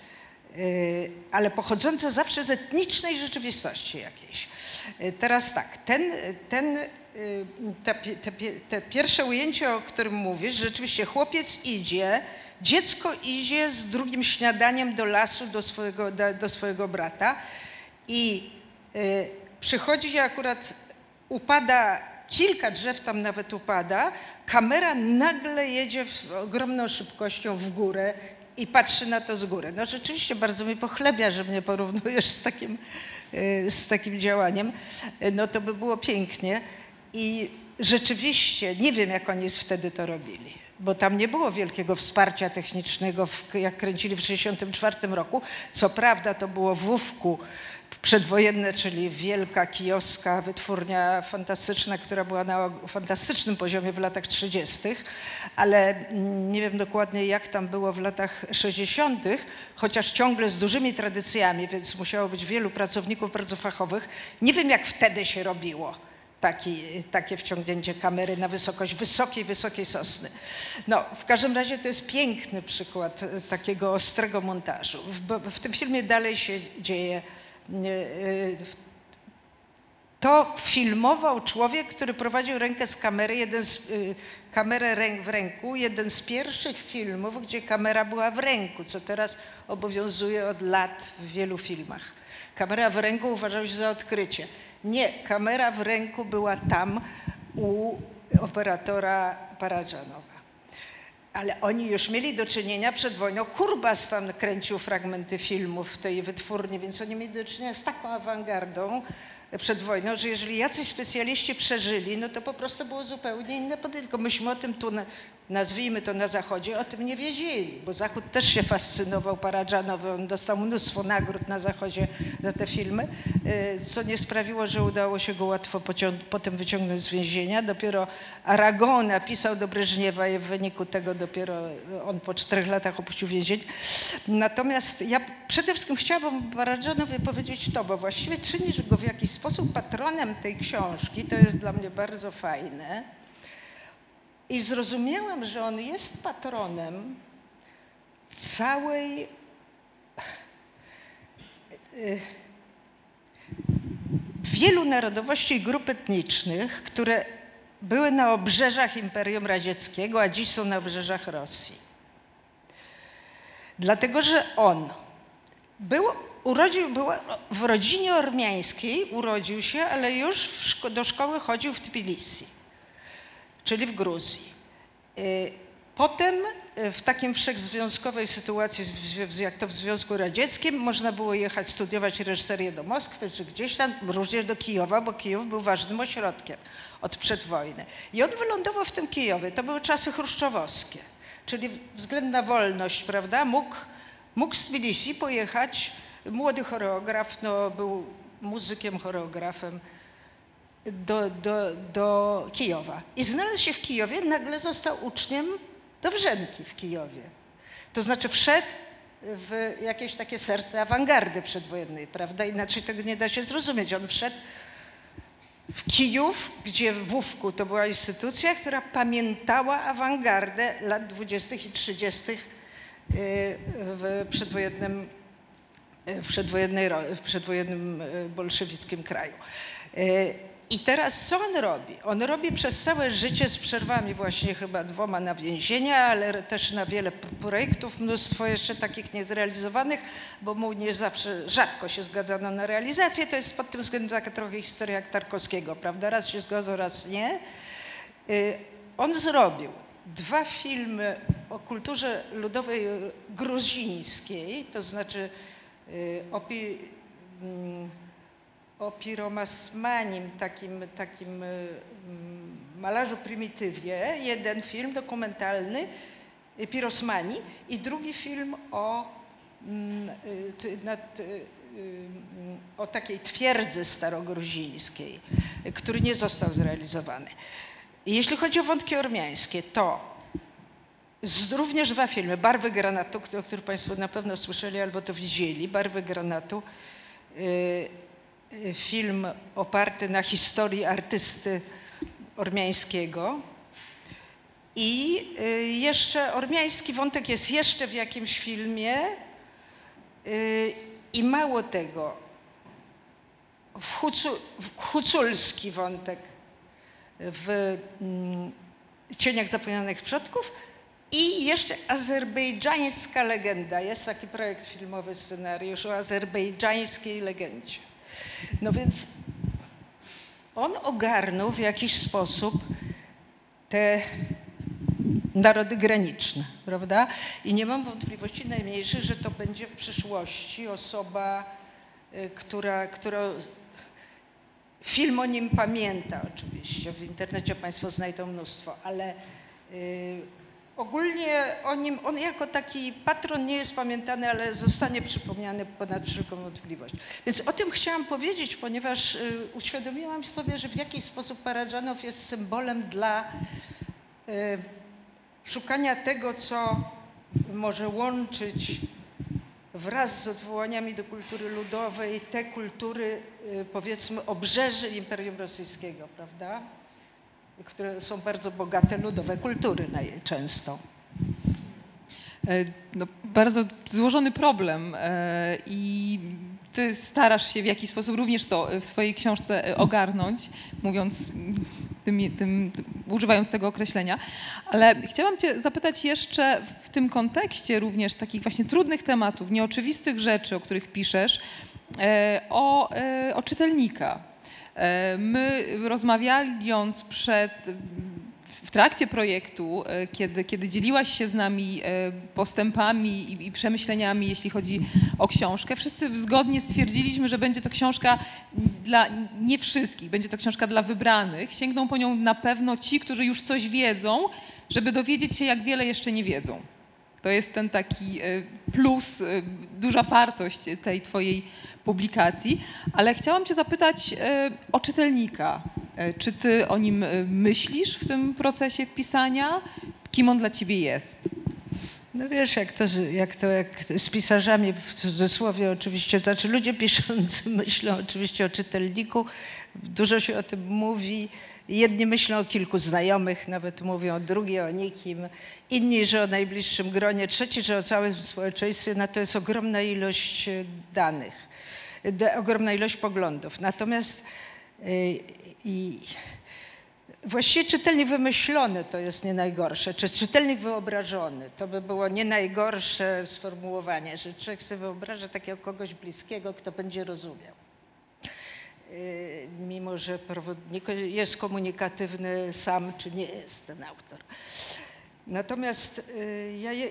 ale pochodzące zawsze z etnicznej rzeczywistości jakiejś. Teraz tak, te pierwsze ujęcie, o którym mówisz, rzeczywiście chłopiec idzie, dziecko idzie z drugim śniadaniem do lasu do swojego brata i przychodzi akurat, upada, kilka drzew tam nawet upada, kamera nagle jedzie ogromną szybkością w górę i patrzy na to z góry. No rzeczywiście bardzo mi pochlebia, że mnie porównujesz z takim działaniem. No to by było pięknie. I rzeczywiście nie wiem, jak oni wtedy to robili. bo tam nie było wielkiego wsparcia technicznego, jak kręcili w 1964 roku. Co prawda to było w Łówku przedwojenne, czyli wielka kijowska wytwórnia fantastyczna, która była na fantastycznym poziomie w latach 30., ale nie wiem dokładnie jak tam było w latach 60., chociaż ciągle z dużymi tradycjami, więc musiało być wielu pracowników bardzo fachowych. Nie wiem jak wtedy się robiło. Takie wciągnięcie kamery na wysokość wysokiej sosny. No, w każdym razie to jest piękny przykład takiego ostrego montażu. W tym filmie dalej się dzieje. To filmował człowiek, który prowadził rękę z kamery, kamerę w ręku, jeden z pierwszych filmów, gdzie kamera była w ręku, co teraz obowiązuje od lat w wielu filmach. Kamera w ręku uważała się za odkrycie. Nie, kamera w ręku była tam u operatora Paradżanowa. Ale oni już mieli do czynienia przed wojną. Kurbas tam kręcił fragmenty filmów w tej wytwórni, więc oni mieli do czynienia z taką awangardą przed wojną, że jeżeli jacyś specjaliści przeżyli, no to po prostu było zupełnie inne podejście. Tylko myśmy o tym tu, nazwijmy to na Zachodzie, o tym nie wiedzieli, bo Zachód też się fascynował Paradżanowym. On dostał mnóstwo nagród na Zachodzie za te filmy, co nie sprawiło, że udało się go łatwo potem wyciągnąć z więzienia. Dopiero Aragon napisał do Breżniewa i w wyniku tego dopiero on po 4 latach opuścił więzień. Natomiast ja przede wszystkim chciałabym Paradżanowi powiedzieć to, bo właściwie czynisz go w jakiś sposób patronem tej książki, to jest dla mnie bardzo fajne. I zrozumiałam, że on jest patronem całej wielu narodowości i grup etnicznych, które były na obrzeżach Imperium Radzieckiego, a dziś są na obrzeżach Rosji. Dlatego, że on urodził w rodzinie ormiańskiej, urodził się, ale już do szkoły chodził w Tbilisi, czyli w Gruzji. Potem w takim wszechzwiązkowej sytuacji, jak to w Związku Radzieckim, można było jechać studiować reżyserię do Moskwy, czy gdzieś tam, również do Kijowa, bo Kijów był ważnym ośrodkiem od przedwojny. I on wylądował w tym Kijowie. To były czasy chruszczowowskie, czyli względna wolność, prawda? Mógł z Tbilisi pojechać, młody choreograf, no, był muzykiem, choreografem, do Kijowa. I znalazł się w Kijowie, nagle został uczniem Dowrzenki w Kijowie. To znaczy wszedł w jakieś takie serce awangardy przedwojennej, prawda? Inaczej tego nie da się zrozumieć. On wszedł w Kijów, gdzie w Łówku to była instytucja, która pamiętała awangardę lat 20. i 30. w przedwojennym bolszewickim kraju. I teraz co on robi? On robi przez całe życie z przerwami właśnie chyba 2 na więzienia, ale też na wiele projektów, mnóstwo jeszcze takich niezrealizowanych, bo mu nie zawsze, rzadko się zgadzano na realizację. To jest pod tym względem taka trochę historia jak Tarkowskiego, prawda? Raz się zgodzą, raz nie. On zrobił 2 filmy o kulturze ludowej gruzińskiej, to znaczy o Piromasmanim, takim malarzu prymitywie, jeden film dokumentalny Pirosmani i drugi film o takiej twierdzy starogruzińskiej, który nie został zrealizowany. I jeśli chodzi o wątki ormiańskie, to również 2 filmy. Barwy granatu, o których Państwo na pewno słyszeli albo to widzieli. Barwy granatu. Film oparty na historii artysty ormiańskiego. I jeszcze ormiański wątek jest jeszcze w jakimś filmie. I mało tego, huculski wątek w Cieniach zapomnianych przodków i jeszcze azerbejdżańska legenda. Jest taki projekt filmowy, scenariusz o azerbejdżańskiej legendzie. No więc on ogarnął w jakiś sposób te narody graniczne, prawda? I nie mam wątpliwości najmniejszych, że to będzie w przyszłości osoba, która film o nim pamięta oczywiście. W internecie Państwo znajdą mnóstwo, ale ogólnie o nim, on jako taki patron nie jest pamiętany, ale zostanie przypomniany ponad wszelką wątpliwość. Więc o tym chciałam powiedzieć, ponieważ uświadomiłam sobie, że w jakiś sposób Paradżanow jest symbolem dla szukania tego, co może łączyć wraz z odwołaniami do kultury ludowej te kultury, powiedzmy, obrzeży Imperium Rosyjskiego, prawda? Które są bardzo bogate ludowe kultury często. No, bardzo złożony problem i ty starasz się w jakiś sposób również to w swojej książce ogarnąć, mówiąc używając tego określenia. Ale chciałam cię zapytać jeszcze w tym kontekście również takich właśnie trudnych tematów, nieoczywistych rzeczy, o których piszesz, o czytelnika. My rozmawiając w trakcie projektu, kiedy dzieliłaś się z nami postępami i przemyśleniami, jeśli chodzi o książkę, wszyscy zgodnie stwierdziliśmy, że będzie to książka dla nie wszystkich, będzie to książka dla wybranych. Sięgną po nią na pewno ci, którzy już coś wiedzą, żeby dowiedzieć się, jak wiele jeszcze nie wiedzą. To jest ten taki plus, duża wartość tej twojej publikacji. Ale chciałam cię zapytać o czytelnika. Czy ty o nim myślisz w tym procesie pisania? Kim on dla ciebie jest? No wiesz, jak z pisarzami w cudzysłowie oczywiście, znaczy ludzie piszący myślą oczywiście o czytelniku, dużo się o tym mówi. Jedni myślą o kilku znajomych, nawet mówią, drugi o nikim, inni, że o najbliższym gronie, trzeci, że o całym społeczeństwie. No to jest ogromna ilość danych, ogromna ilość poglądów. Natomiast właściwie czytelnik wymyślony to jest nie najgorsze, czy czytelnik wyobrażony, to by było nie najgorsze sformułowanie, że człowiek sobie wyobraża takiego kogoś bliskiego, kto będzie rozumiał. Mimo że nie jest komunikatywny sam, czy nie jest ten autor. Natomiast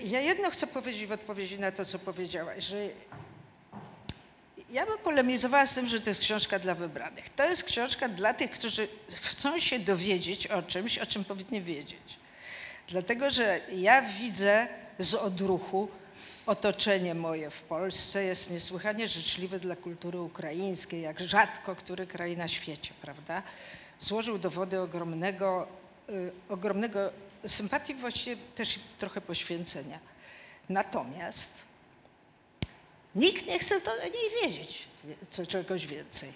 ja jedno chcę powiedzieć w odpowiedzi na to, co powiedziałaś, że ja bym polemizowała z tym, że to jest książka dla wybranych. To jest książka dla tych, którzy chcą się dowiedzieć o czymś, o czym powinni wiedzieć. Dlatego, że ja widzę z odruchu, otoczenie moje w Polsce jest niesłychanie życzliwe dla kultury ukraińskiej, jak rzadko który kraj na świecie, prawda? Złożył dowody ogromnego sympatii, właściwie też trochę poświęcenia. Natomiast nikt nie chce o niej wiedzieć czegoś więcej.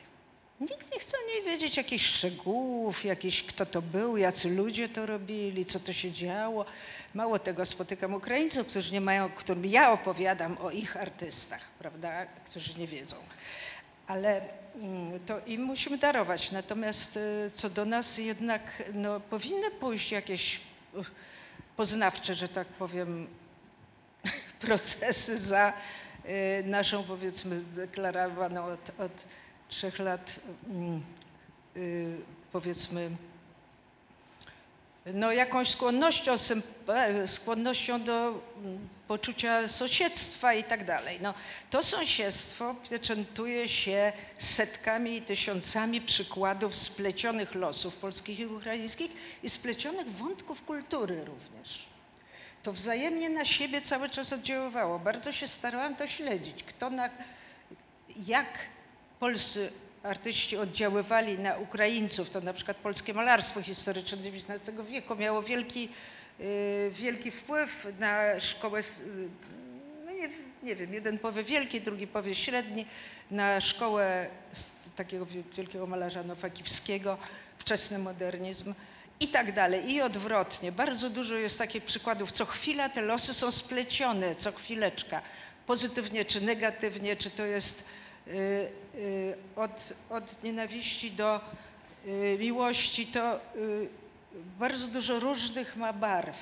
Nikt nie chce o niej wiedzieć jakichś szczegółów, kto to był, jacy ludzie to robili, co to się działo. Mało tego, spotykam Ukraińców, którzy nie mają, którym ja opowiadam o ich artystach, prawda, którzy nie wiedzą. Ale to im musimy darować. Natomiast co do nas jednak no, powinny pójść jakieś poznawcze, że tak powiem, procesy za naszą, powiedzmy, deklarowaną od 3 lat, powiedzmy, no jakąś skłonnością do poczucia sąsiedztwa i tak dalej. No, to sąsiedztwo pieczętuje się setkami i tysiącami przykładów splecionych losów polskich i ukraińskich i splecionych wątków kultury również. To wzajemnie na siebie cały czas oddziaływało. Bardzo się starałam to śledzić. Jak polscy artyści oddziaływali na Ukraińców, to na przykład polskie malarstwo historyczne XIX wieku miało wielki wpływ na szkołę, no nie wiem, jeden powie wielki, drugi powie średni, na szkołę takiego wielkiego malarza Nowakiwskiego, wczesny modernizm i tak dalej, i odwrotnie. Bardzo dużo jest takich przykładów. Co chwila te losy są splecione, co chwileczka, pozytywnie czy negatywnie, czy to jest od nienawiści do miłości, to bardzo dużo różnych ma barw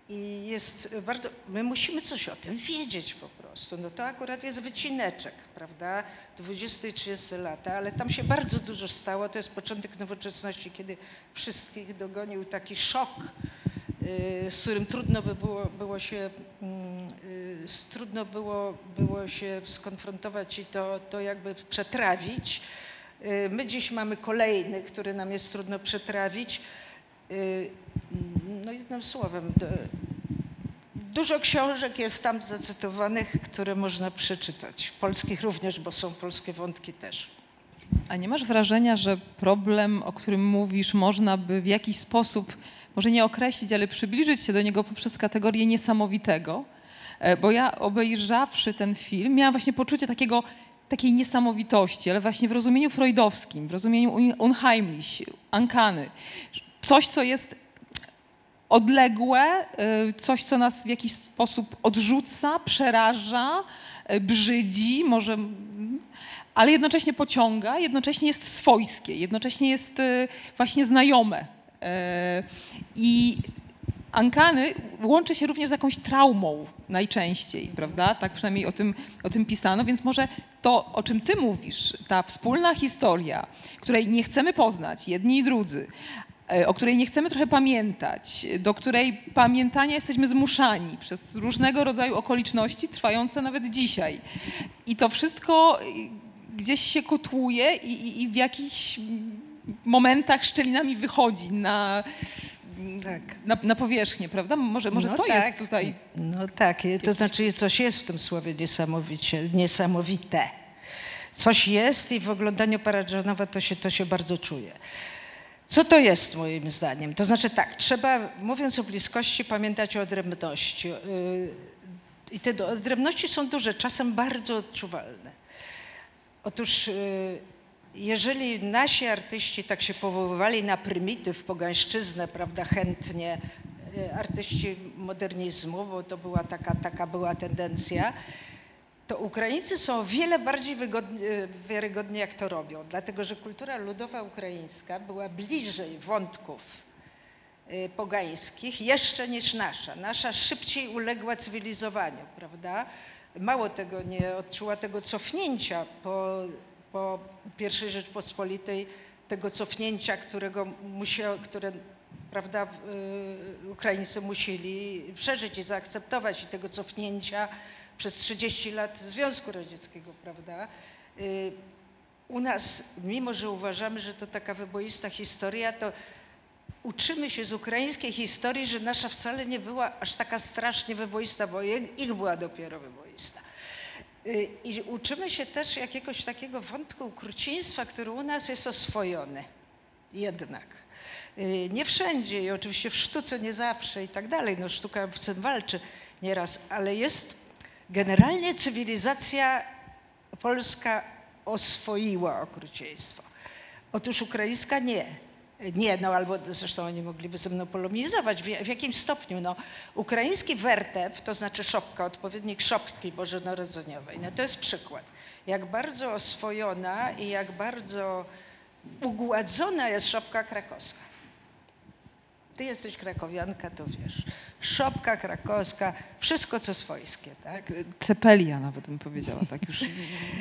i jest bardzo, my musimy coś o tym wiedzieć po prostu. No to akurat jest wycineczek, prawda, 20 i 30 lata, ale tam się bardzo dużo stało, to jest początek nowoczesności, kiedy wszystkich dogonił taki szok, z którym trudno by było się skonfrontować i to jakby przetrawić. My dziś mamy kolejny, który nam jest trudno przetrawić. No jednym słowem, Dużo książek jest tam zacytowanych, które można przeczytać. Polskich również, bo są polskie wątki też. A nie masz wrażenia, że problem, o którym mówisz, można by w jakiś sposób, może nie określić, ale przybliżyć się do niego poprzez kategorię niesamowitego? Bo ja obejrzawszy ten film, miałam właśnie poczucie takiej niesamowitości, ale właśnie w rozumieniu freudowskim, w rozumieniu unheimlich, uncanny. Coś, co jest odległe, coś, co nas w jakiś sposób odrzuca, przeraża, brzydzi, może, ale jednocześnie pociąga, jednocześnie jest swojskie, jednocześnie jest właśnie znajome. I uncanny łączy się również z jakąś traumą najczęściej, prawda? Tak przynajmniej o tym pisano, więc może to, o czym ty mówisz, ta wspólna historia, której nie chcemy poznać, jedni i drudzy, o której nie chcemy trochę pamiętać, do której pamiętania jesteśmy zmuszani przez różnego rodzaju okoliczności trwające nawet dzisiaj. I to wszystko gdzieś się kotłuje i w jakichś momentach szczelinami wychodzi na powierzchnię, prawda? Może no to tak, jest tutaj... No tak, to znaczy coś jest w tym słowie niesamowite. Coś jest i w oglądaniu Parajanova to się bardzo czuje. Co to jest moim zdaniem? To znaczy tak, trzeba, mówiąc o bliskości, pamiętać o odrębności. I te odrębności są duże, czasem bardzo odczuwalne. Otóż jeżeli nasi artyści tak się powoływali na prymityw, pogańszczyznę, prawda, chętnie, artyści modernizmu, bo to była taka była tendencja, to Ukraińcy są o wiele bardziej wiarygodni, jak to robią, dlatego że kultura ludowa ukraińska była bliżej wątków pogańskich jeszcze niż nasza. Nasza szybciej uległa cywilizowaniu, prawda? Mało tego, nie odczuła tego cofnięcia po I Rzeczpospolitej, tego cofnięcia, które prawda, Ukraińcy musieli przeżyć i zaakceptować, i tego cofnięcia przez 30 lat Związku Radzieckiego, prawda? U nas, mimo że uważamy, że to taka wyboista historia, to uczymy się z ukraińskiej historii, że nasza wcale nie była aż taka strasznie wyboista, bo ich była dopiero wyboista. I uczymy się też jakiegoś takiego wątku okrucieństwa, który u nas jest oswojony jednak. Nie wszędzie i oczywiście w sztuce nie zawsze i tak dalej, no sztuka z tym walczy nieraz, ale jest generalnie cywilizacja polska oswoiła okrucieństwo. Otóż ukraińska nie. Nie, no albo zresztą oni mogliby ze mną polemizować. W jakim stopniu? No, ukraiński wertep, to znaczy szopka, odpowiednik szopki bożonarodzeniowej, no to jest przykład. Jak bardzo oswojona i jak bardzo ugładzona jest szopka krakowska. Ty jesteś krakowianka, to wiesz. Szopka krakowska, wszystko co swojskie, tak? Cepelia nawet bym powiedziała, tak już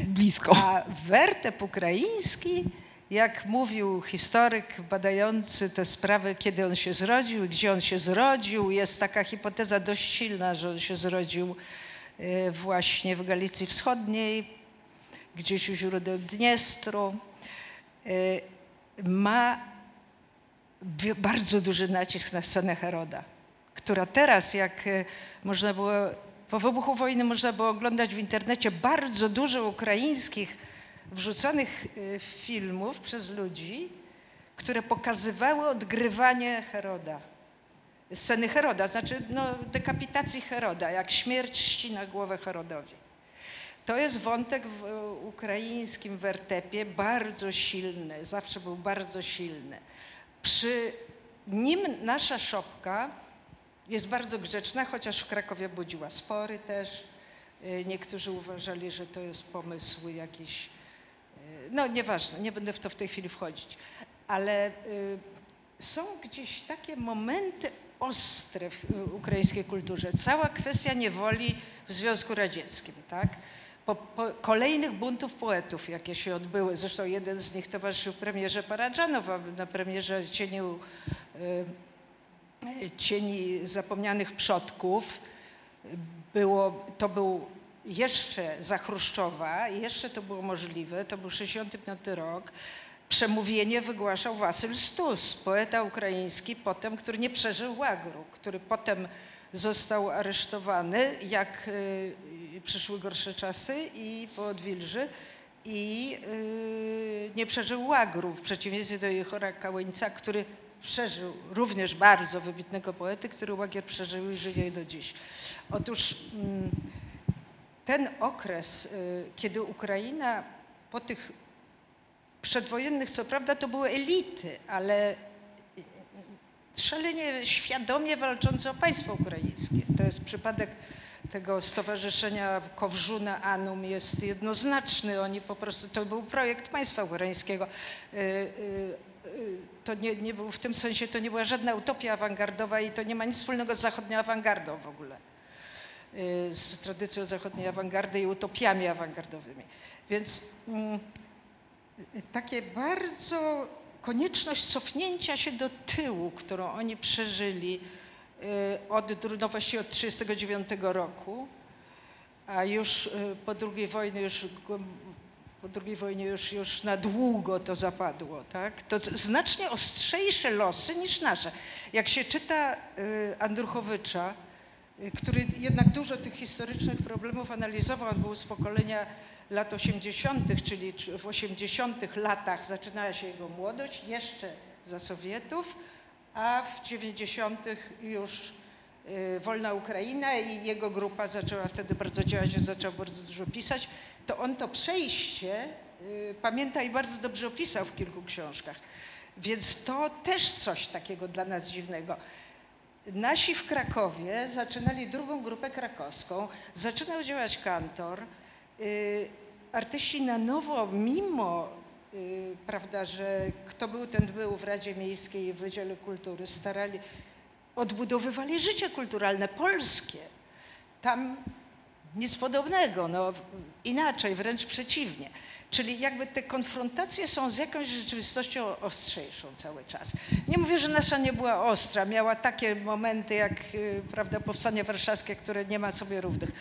blisko. A wertep ukraiński, jak mówił historyk badający te sprawy, kiedy on się zrodził i gdzie on się zrodził, jest taka hipoteza dość silna, że on się zrodził właśnie w Galicji Wschodniej, gdzieś u źródeł Dniestru. Ma bardzo duży nacisk na scenę Heroda, która teraz, jak można było, po wybuchu wojny można było oglądać w internecie bardzo dużo ukraińskich wrzucanych filmów przez ludzi, które pokazywały odgrywanie Heroda, sceny Heroda, znaczy no, dekapitacji Heroda, jak śmierć ścina głowę Herodowi. To jest wątek w ukraińskim wertepie bardzo silny, zawsze był bardzo silny. Przy nim nasza szopka jest bardzo grzeczna, chociaż w Krakowie budziła spory też. Niektórzy uważali, że to jest pomysł jakiś, no nieważne, nie będę w to w tej chwili wchodzić, ale są gdzieś takie momenty ostre w ukraińskiej kulturze. Cała kwestia niewoli w Związku Radzieckim, tak? Po kolejnych buntów poetów, jakie się odbyły, zresztą jeden z nich towarzyszył premierze Parajanova, na premierze Cieni Zapomnianych Przodków. To był jeszcze za Chruszczowa, jeszcze to było możliwe, to był 1965 rok. Przemówienie wygłaszał Wasyl Stus, poeta ukraiński, potem, który nie przeżył łagru, który potem został aresztowany, jak przyszły gorsze czasy i po odwilży i nie przeżył łagru, w przeciwieństwie do Jehora Kałęca, który przeżył, również bardzo wybitnego poety, który łagier przeżył i żyje do dziś. Otóż ten okres, kiedy Ukraina po tych przedwojennych, co prawda to były elity, ale szalenie świadomie walczące o państwo ukraińskie. To jest przypadek tego stowarzyszenia Kowrzuna Anum jest jednoznaczny. Oni po prostu, to był projekt państwa ukraińskiego. To nie był w tym sensie, to nie była żadna utopia awangardowa i to nie ma nic wspólnego z zachodnią awangardą w ogóle. Z tradycją zachodniej awangardy i utopiami awangardowymi. Więc takie bardzo konieczność cofnięcia się do tyłu, którą oni przeżyli no właściwie od 1939 roku, a już po II wojnie już na długo to zapadło, tak? To znacznie ostrzejsze losy niż nasze. Jak się czyta Andruchowycza, który jednak dużo tych historycznych problemów analizował, on był z pokolenia lat 80., czyli w 80. latach zaczynała się jego młodość, jeszcze za Sowietów, a w 90. już wolna Ukraina i jego grupa zaczęła wtedy bardzo działać, zaczął bardzo dużo pisać, to on to przejście pamięta i bardzo dobrze opisał w kilku książkach. Więc to też coś takiego dla nas dziwnego. Nasi w Krakowie zaczynali drugą grupę krakowską, zaczynał działać Kantor. Artyści na nowo, mimo, prawda, że kto był, ten był w Radzie Miejskiej i w Wydziale Kultury, odbudowywali życie kulturalne polskie. Tam nic podobnego, no inaczej, wręcz przeciwnie. Czyli jakby te konfrontacje są z jakąś rzeczywistością ostrzejszą cały czas. Nie mówię, że nasza nie była ostra, miała takie momenty jak, prawda, Powstanie Warszawskie, które nie ma sobie równych,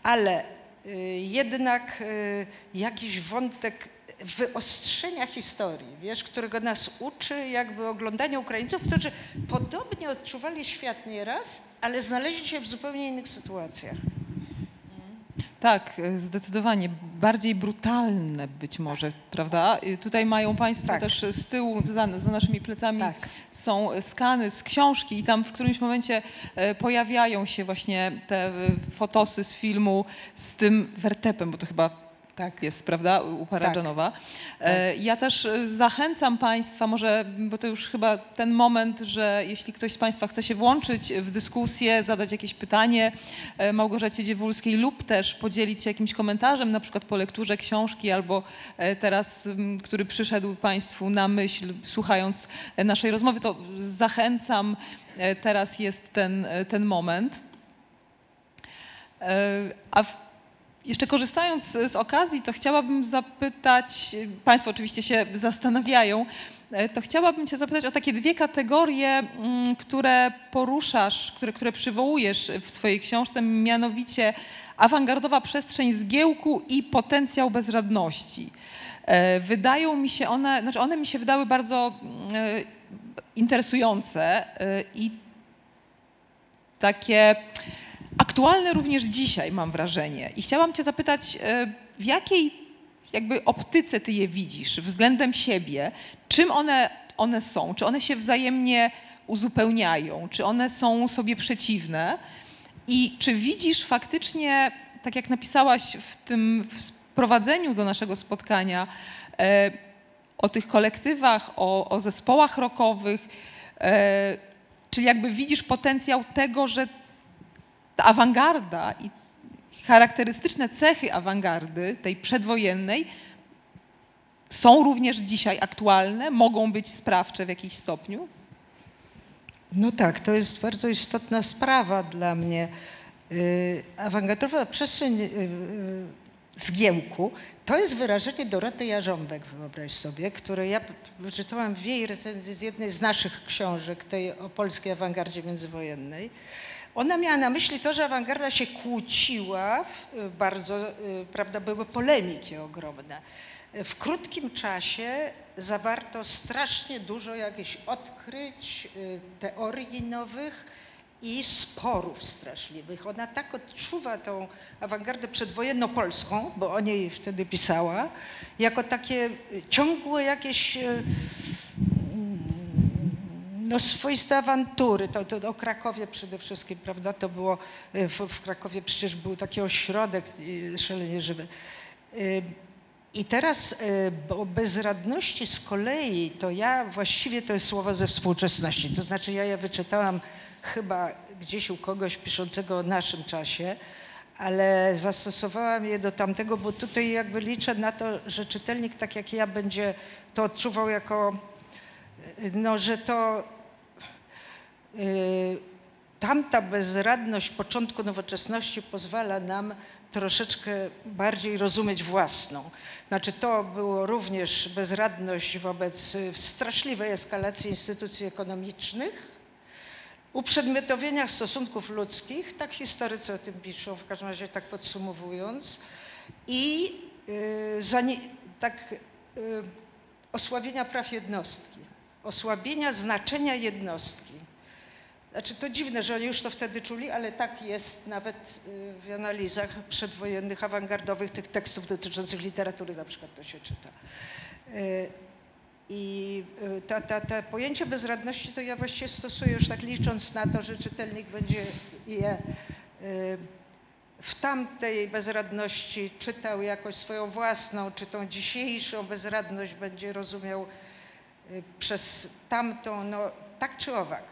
ale jednak jakiś wątek wyostrzenia historii, wiesz, którego nas uczy jakby oglądania Ukraińców, którzy podobnie odczuwali świat nieraz, ale znaleźli się w zupełnie innych sytuacjach. Tak, zdecydowanie. Bardziej brutalne być może, prawda? Tutaj mają Państwo też z tyłu, za naszymi plecami są skany z książki i tam w którymś momencie pojawiają się właśnie te fotosy z filmu z tym wertepem, bo to chyba jest, prawda, u Paradżanowa. Ja też zachęcam Państwa, może, bo to już chyba ten moment, że jeśli ktoś z Państwa chce się włączyć w dyskusję, zadać jakieś pytanie Małgorzacie Dziewulskiej lub też podzielić się jakimś komentarzem, na przykład po lekturze książki albo teraz, który przyszedł Państwu na myśl, słuchając naszej rozmowy, to zachęcam, teraz jest ten moment. Jeszcze korzystając z okazji, to chciałabym zapytać, Państwo oczywiście się zastanawiają, to chciałabym Cię zapytać o takie dwie kategorie, które poruszasz, które przywołujesz w swojej książce, mianowicie awangardowa przestrzeń zgiełku i potencjał bezradności. Wydają mi się one mi się wydały bardzo interesujące i takie aktualne również dzisiaj, mam wrażenie. I chciałam Cię zapytać, w jakiej jakby optyce Ty je widzisz względem siebie? Czym one są? Czy one się wzajemnie uzupełniają? Czy one są sobie przeciwne? I czy widzisz faktycznie, tak jak napisałaś w tym wprowadzeniu do naszego spotkania, o tych kolektywach, o zespołach rockowych, czyli jakby widzisz potencjał tego, że ta awangarda i charakterystyczne cechy awangardy, tej przedwojennej, są również dzisiaj aktualne, mogą być sprawcze w jakiś stopniu? No tak, to jest bardzo istotna sprawa dla mnie. Awangardowa przestrzeń zgiełku to jest wyrażenie Doroty Jarząbek, wyobraź sobie, które ja czytałam w jej recenzji z jednej z naszych książek, tej o polskiej awangardzie międzywojennej. Ona miała na myśli to, że awangarda się kłóciła bardzo, prawda, były polemiki ogromne. W krótkim czasie zawarto strasznie dużo jakichś odkryć, teorii nowych i sporów straszliwych. Ona tak odczuwa tą awangardę przedwojenno-polską, bo o niej wtedy pisała, jako takie ciągłe jakieś no, swoiste awantury. To o Krakowie przede wszystkim, prawda? To było, w Krakowie przecież był taki ośrodek szalenie żywy. I teraz o bezradności z kolei, to ja właściwie to jest słowo ze współczesności. To znaczy ja je wyczytałam chyba gdzieś u kogoś piszącego o naszym czasie, ale zastosowałam je do tamtego, bo tutaj jakby liczę na to, że czytelnik tak jak ja będzie to odczuwał jako, no że to tamta bezradność początku nowoczesności pozwala nam troszeczkę bardziej rozumieć własną. Znaczy to było również bezradność wobec straszliwej eskalacji instytucji ekonomicznych, uprzedmiotowienia stosunków ludzkich, tak historycy o tym piszą, w każdym razie tak podsumowując, i osłabienia praw jednostki, osłabienia znaczenia jednostki. Znaczy to dziwne, że oni już to wtedy czuli, ale tak jest nawet w analizach przedwojennych, awangardowych, tych tekstów dotyczących literatury na przykład to się czyta. I to pojęcie bezradności to ja właściwie stosuję już tak licząc na to, że czytelnik będzie je w tamtej bezradności czytał jakoś swoją własną, czy tą dzisiejszą bezradność będzie rozumiał przez tamtą, no tak czy owak.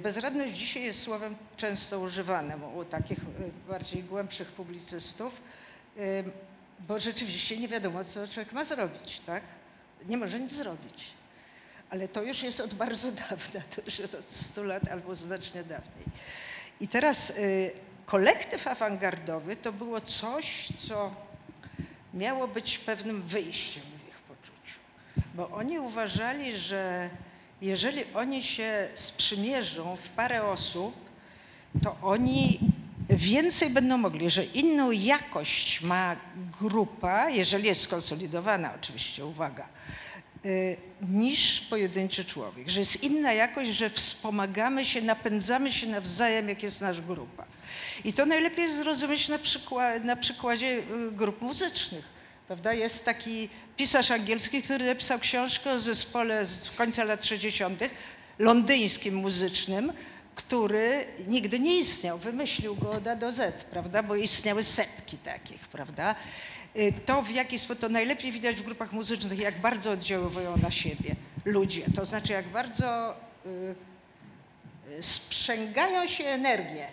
Bezradność dzisiaj jest słowem często używanym u takich bardziej głębszych publicystów, bo rzeczywiście nie wiadomo, co człowiek ma zrobić, tak? Nie może nic zrobić. Ale to już jest od bardzo dawna, to już jest od 100 lat albo znacznie dawniej. I teraz kolektyw awangardowy to było coś, co miało być pewnym wyjściem w ich poczuciu. Bo oni uważali, że jeżeli oni się sprzymierzą w parę osób, to oni więcej będą mogli, że inną jakość ma grupa, jeżeli jest skonsolidowana oczywiście, uwaga, niż pojedynczy człowiek, że jest inna jakość, że wspomagamy się, napędzamy się nawzajem, jak jest nasza grupa. I to najlepiej jest zrozumieć na przykładzie grup muzycznych. Prawda? Jest taki pisarz angielski, który napisał książkę o zespole z końca lat 60., londyńskim muzycznym, który nigdy nie istniał, wymyślił go od A do Z, prawda? Bo istniały setki takich, prawda? To w jaki sposób, to najlepiej widać w grupach muzycznych, jak bardzo oddziaływują na siebie ludzie, to znaczy jak bardzo sprzęgają się energię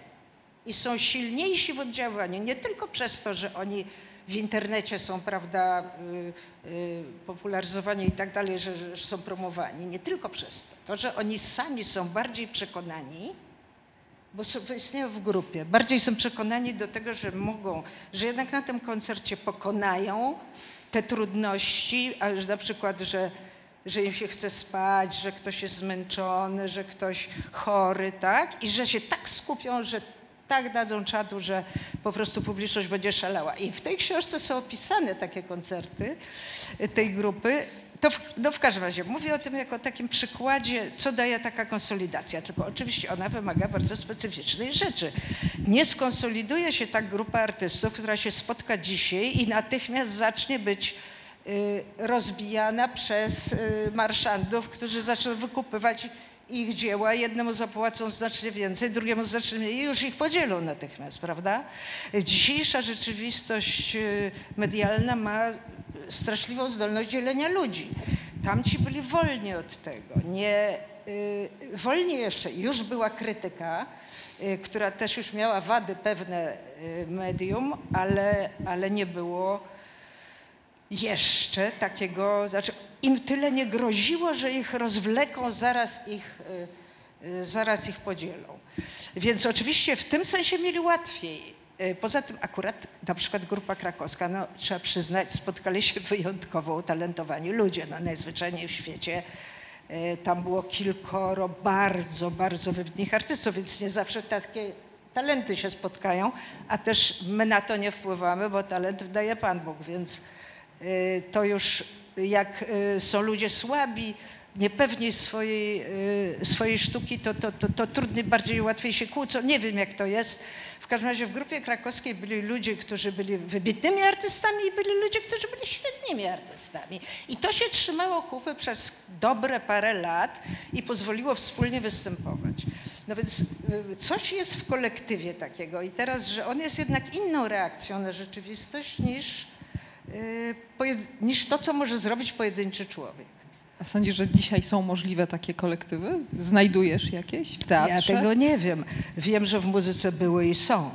i są silniejsi w oddziaływaniu, nie tylko przez to, że oni w internecie są, prawda, popularyzowani i tak dalej, że są promowani, nie tylko przez to, że oni sami są bardziej przekonani, bo istnieją w grupie, bardziej są przekonani do tego, że mogą, że jednak na tym koncercie pokonają te trudności, a na przykład, że im się chce spać, że ktoś jest zmęczony, że ktoś chory, tak? I że się tak skupią, że tak dadzą czadu, że po prostu publiczność będzie szalała. I w tej książce są opisane takie koncerty tej grupy. To w każdym razie mówię o tym jako takim przykładzie, co daje taka konsolidacja. Tylko oczywiście ona wymaga bardzo specyficznej rzeczy. Nie skonsoliduje się tak grupa artystów, która się spotka dzisiaj i natychmiast zacznie być rozbijana przez marszandów, którzy zaczną wykupywać ich dzieła, jednemu zapłacą znacznie więcej, drugiemu znacznie mniej i już ich podzielą natychmiast, prawda? Dzisiejsza rzeczywistość medialna ma straszliwą zdolność dzielenia ludzi. Tamci byli wolni od tego, wolni jeszcze. Już była krytyka, która też już miała wady pewne medium, ale nie było jeszcze takiego, znaczy im tyle nie groziło, że ich rozwleką, zaraz ich podzielą. Więc oczywiście w tym sensie mieli łatwiej. Poza tym akurat na przykład grupa krakowska, no, trzeba przyznać, spotkali się wyjątkowo utalentowani ludzie, no, najzwyczajniej w świecie. Tam było kilkoro bardzo, bardzo wybitnych artystów, więc nie zawsze takie talenty się spotkają, a też my na to nie wpływamy, bo talent daje Pan Bóg, więc to już jak są ludzie słabi niepewni swojej sztuki, to trudniej, bardziej łatwiej się kłócą. Nie wiem, jak to jest. W każdym razie w grupie krakowskiej byli ludzie, którzy byli wybitnymi artystami i byli ludzie, którzy byli średnimi artystami. I to się trzymało kupy przez dobre parę lat i pozwoliło wspólnie występować. No więc coś jest w kolektywie takiego i teraz, że on jest jednak inną reakcją na rzeczywistość niż to, co może zrobić pojedynczy człowiek. A sądzisz, że dzisiaj są możliwe takie kolektywy? Znajdujesz jakieś w teatrze? Ja tego nie wiem. Wiem, że w muzyce były i są.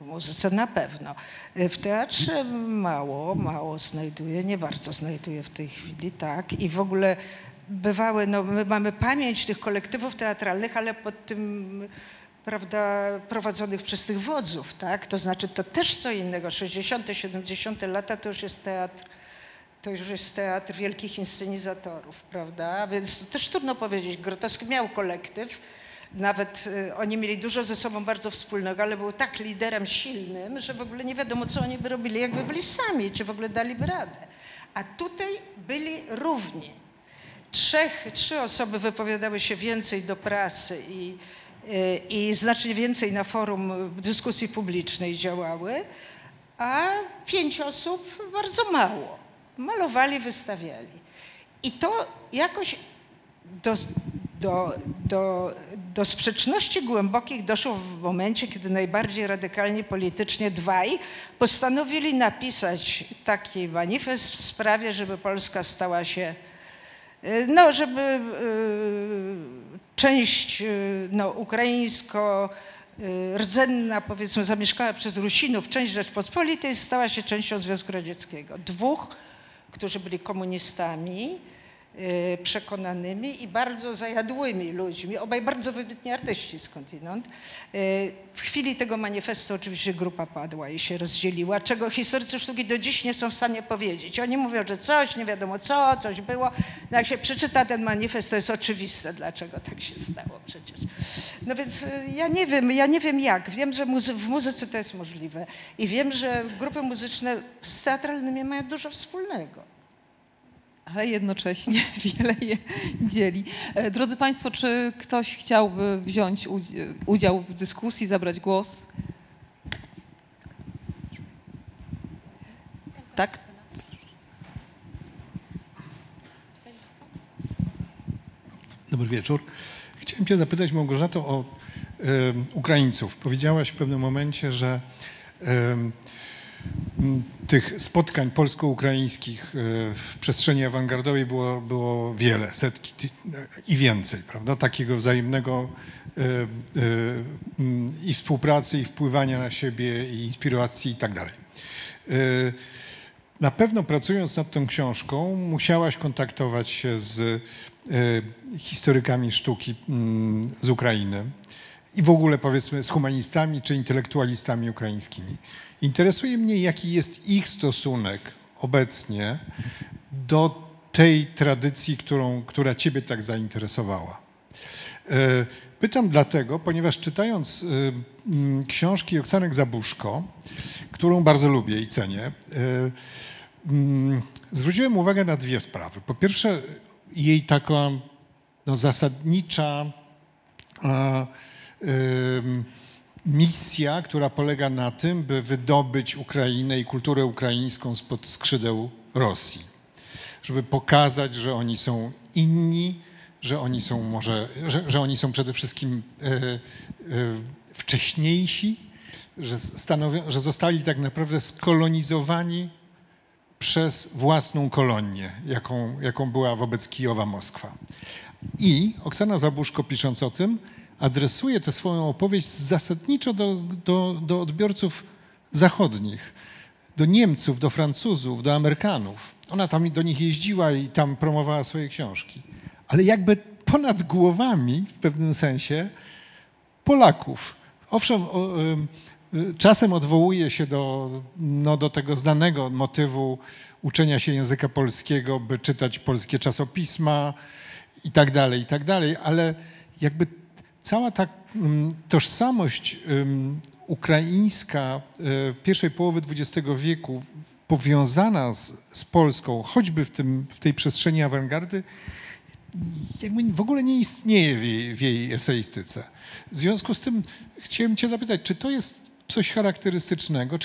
W muzyce na pewno. W teatrze mało znajduję, nie bardzo znajduję w tej chwili, tak. I w ogóle bywały, no my mamy pamięć tych kolektywów teatralnych, ale pod tym, prawda, prowadzonych przez tych wodzów, tak. To znaczy to też co innego. 60., 70. lata to już jest teatr wielkich inscenizatorów, prawda? Więc to też trudno powiedzieć. Grotowski miał kolektyw, nawet oni mieli dużo ze sobą bardzo wspólnego, ale był tak liderem silnym, że w ogóle nie wiadomo, co oni by robili, jakby byli sami, czy w ogóle daliby radę. A tutaj byli równi. Trzy osoby wypowiadały się więcej do prasy i znacznie więcej na forum dyskusji publicznej działały, a 5 osób bardzo mało. Malowali, wystawiali. I to jakoś do sprzeczności głębokich doszło w momencie, kiedy najbardziej radykalnie politycznie dwaj postanowili napisać taki manifest w sprawie, żeby Polska stała się, no żeby część ukraińsko-rdzenna, powiedzmy, zamieszkała przez Rusinów, część Rzeczpospolitej stała się częścią Związku Radzieckiego. Dwóch, którzy byli komunistami przekonanymi i bardzo zajadłymi ludźmi, obaj bardzo wybitni artyści skądinąd. W chwili tego manifestu oczywiście grupa padła i się rozdzieliła, czego historycy sztuki do dziś nie są w stanie powiedzieć. Oni mówią, że coś, nie wiadomo co, coś było. No jak się przeczyta ten manifest, to jest oczywiste, dlaczego tak się stało przecież. No więc ja nie wiem jak. Wiem, że w muzyce to jest możliwe i wiem, że grupy muzyczne z teatralnymi mają dużo wspólnego. Ale jednocześnie wiele je dzieli. Drodzy Państwo, czy ktoś chciałby wziąć udział w dyskusji, zabrać głos? Tak? Dobry wieczór. Chciałem Cię zapytać, Małgorzato, o Ukraińców. Powiedziałaś w pewnym momencie, że tych spotkań polsko-ukraińskich w przestrzeni awangardowej było wiele, setki i więcej, prawda? Takiego wzajemnego i współpracy, i wpływania na siebie, i inspiracji i tak dalej. Na pewno pracując nad tą książką musiałaś kontaktować się z historykami sztuki z Ukrainy i w ogóle powiedzmy z humanistami czy intelektualistami ukraińskimi. Interesuje mnie, jaki jest ich stosunek obecnie do tej tradycji, która Ciebie tak zainteresowała. Pytam dlatego, ponieważ czytając książki Oksanek Zabuszko, którą bardzo lubię i cenię, zwróciłem uwagę na dwie sprawy. Po pierwsze, jej taka zasadnicza misja, która polega na tym, by wydobyć Ukrainę i kulturę ukraińską spod skrzydeł Rosji. Żeby pokazać, że oni są inni, że oni są że oni są przede wszystkim wcześniejsi, że zostali tak naprawdę skolonizowani przez własną kolonię, jaką była wobec Kijowa Moskwa. I Oksana Zabuszko, pisząc o tym, adresuje tę swoją opowieść zasadniczo do odbiorców zachodnich, do Niemców, do Francuzów, do Amerykanów. Ona tam do nich jeździła i tam promowała swoje książki. Ale jakby ponad głowami, w pewnym sensie, Polaków. Owszem, czasem odwołuje się do tego znanego motywu uczenia się języka polskiego, by czytać polskie czasopisma i tak dalej, ale jakby cała ta tożsamość ukraińska pierwszej połowy XX wieku powiązana z Polską, choćby w tej przestrzeni awangardy, jakby w ogóle nie istnieje w jej eseistyce. W związku z tym chciałem cię zapytać, czy to jest coś charakterystycznego,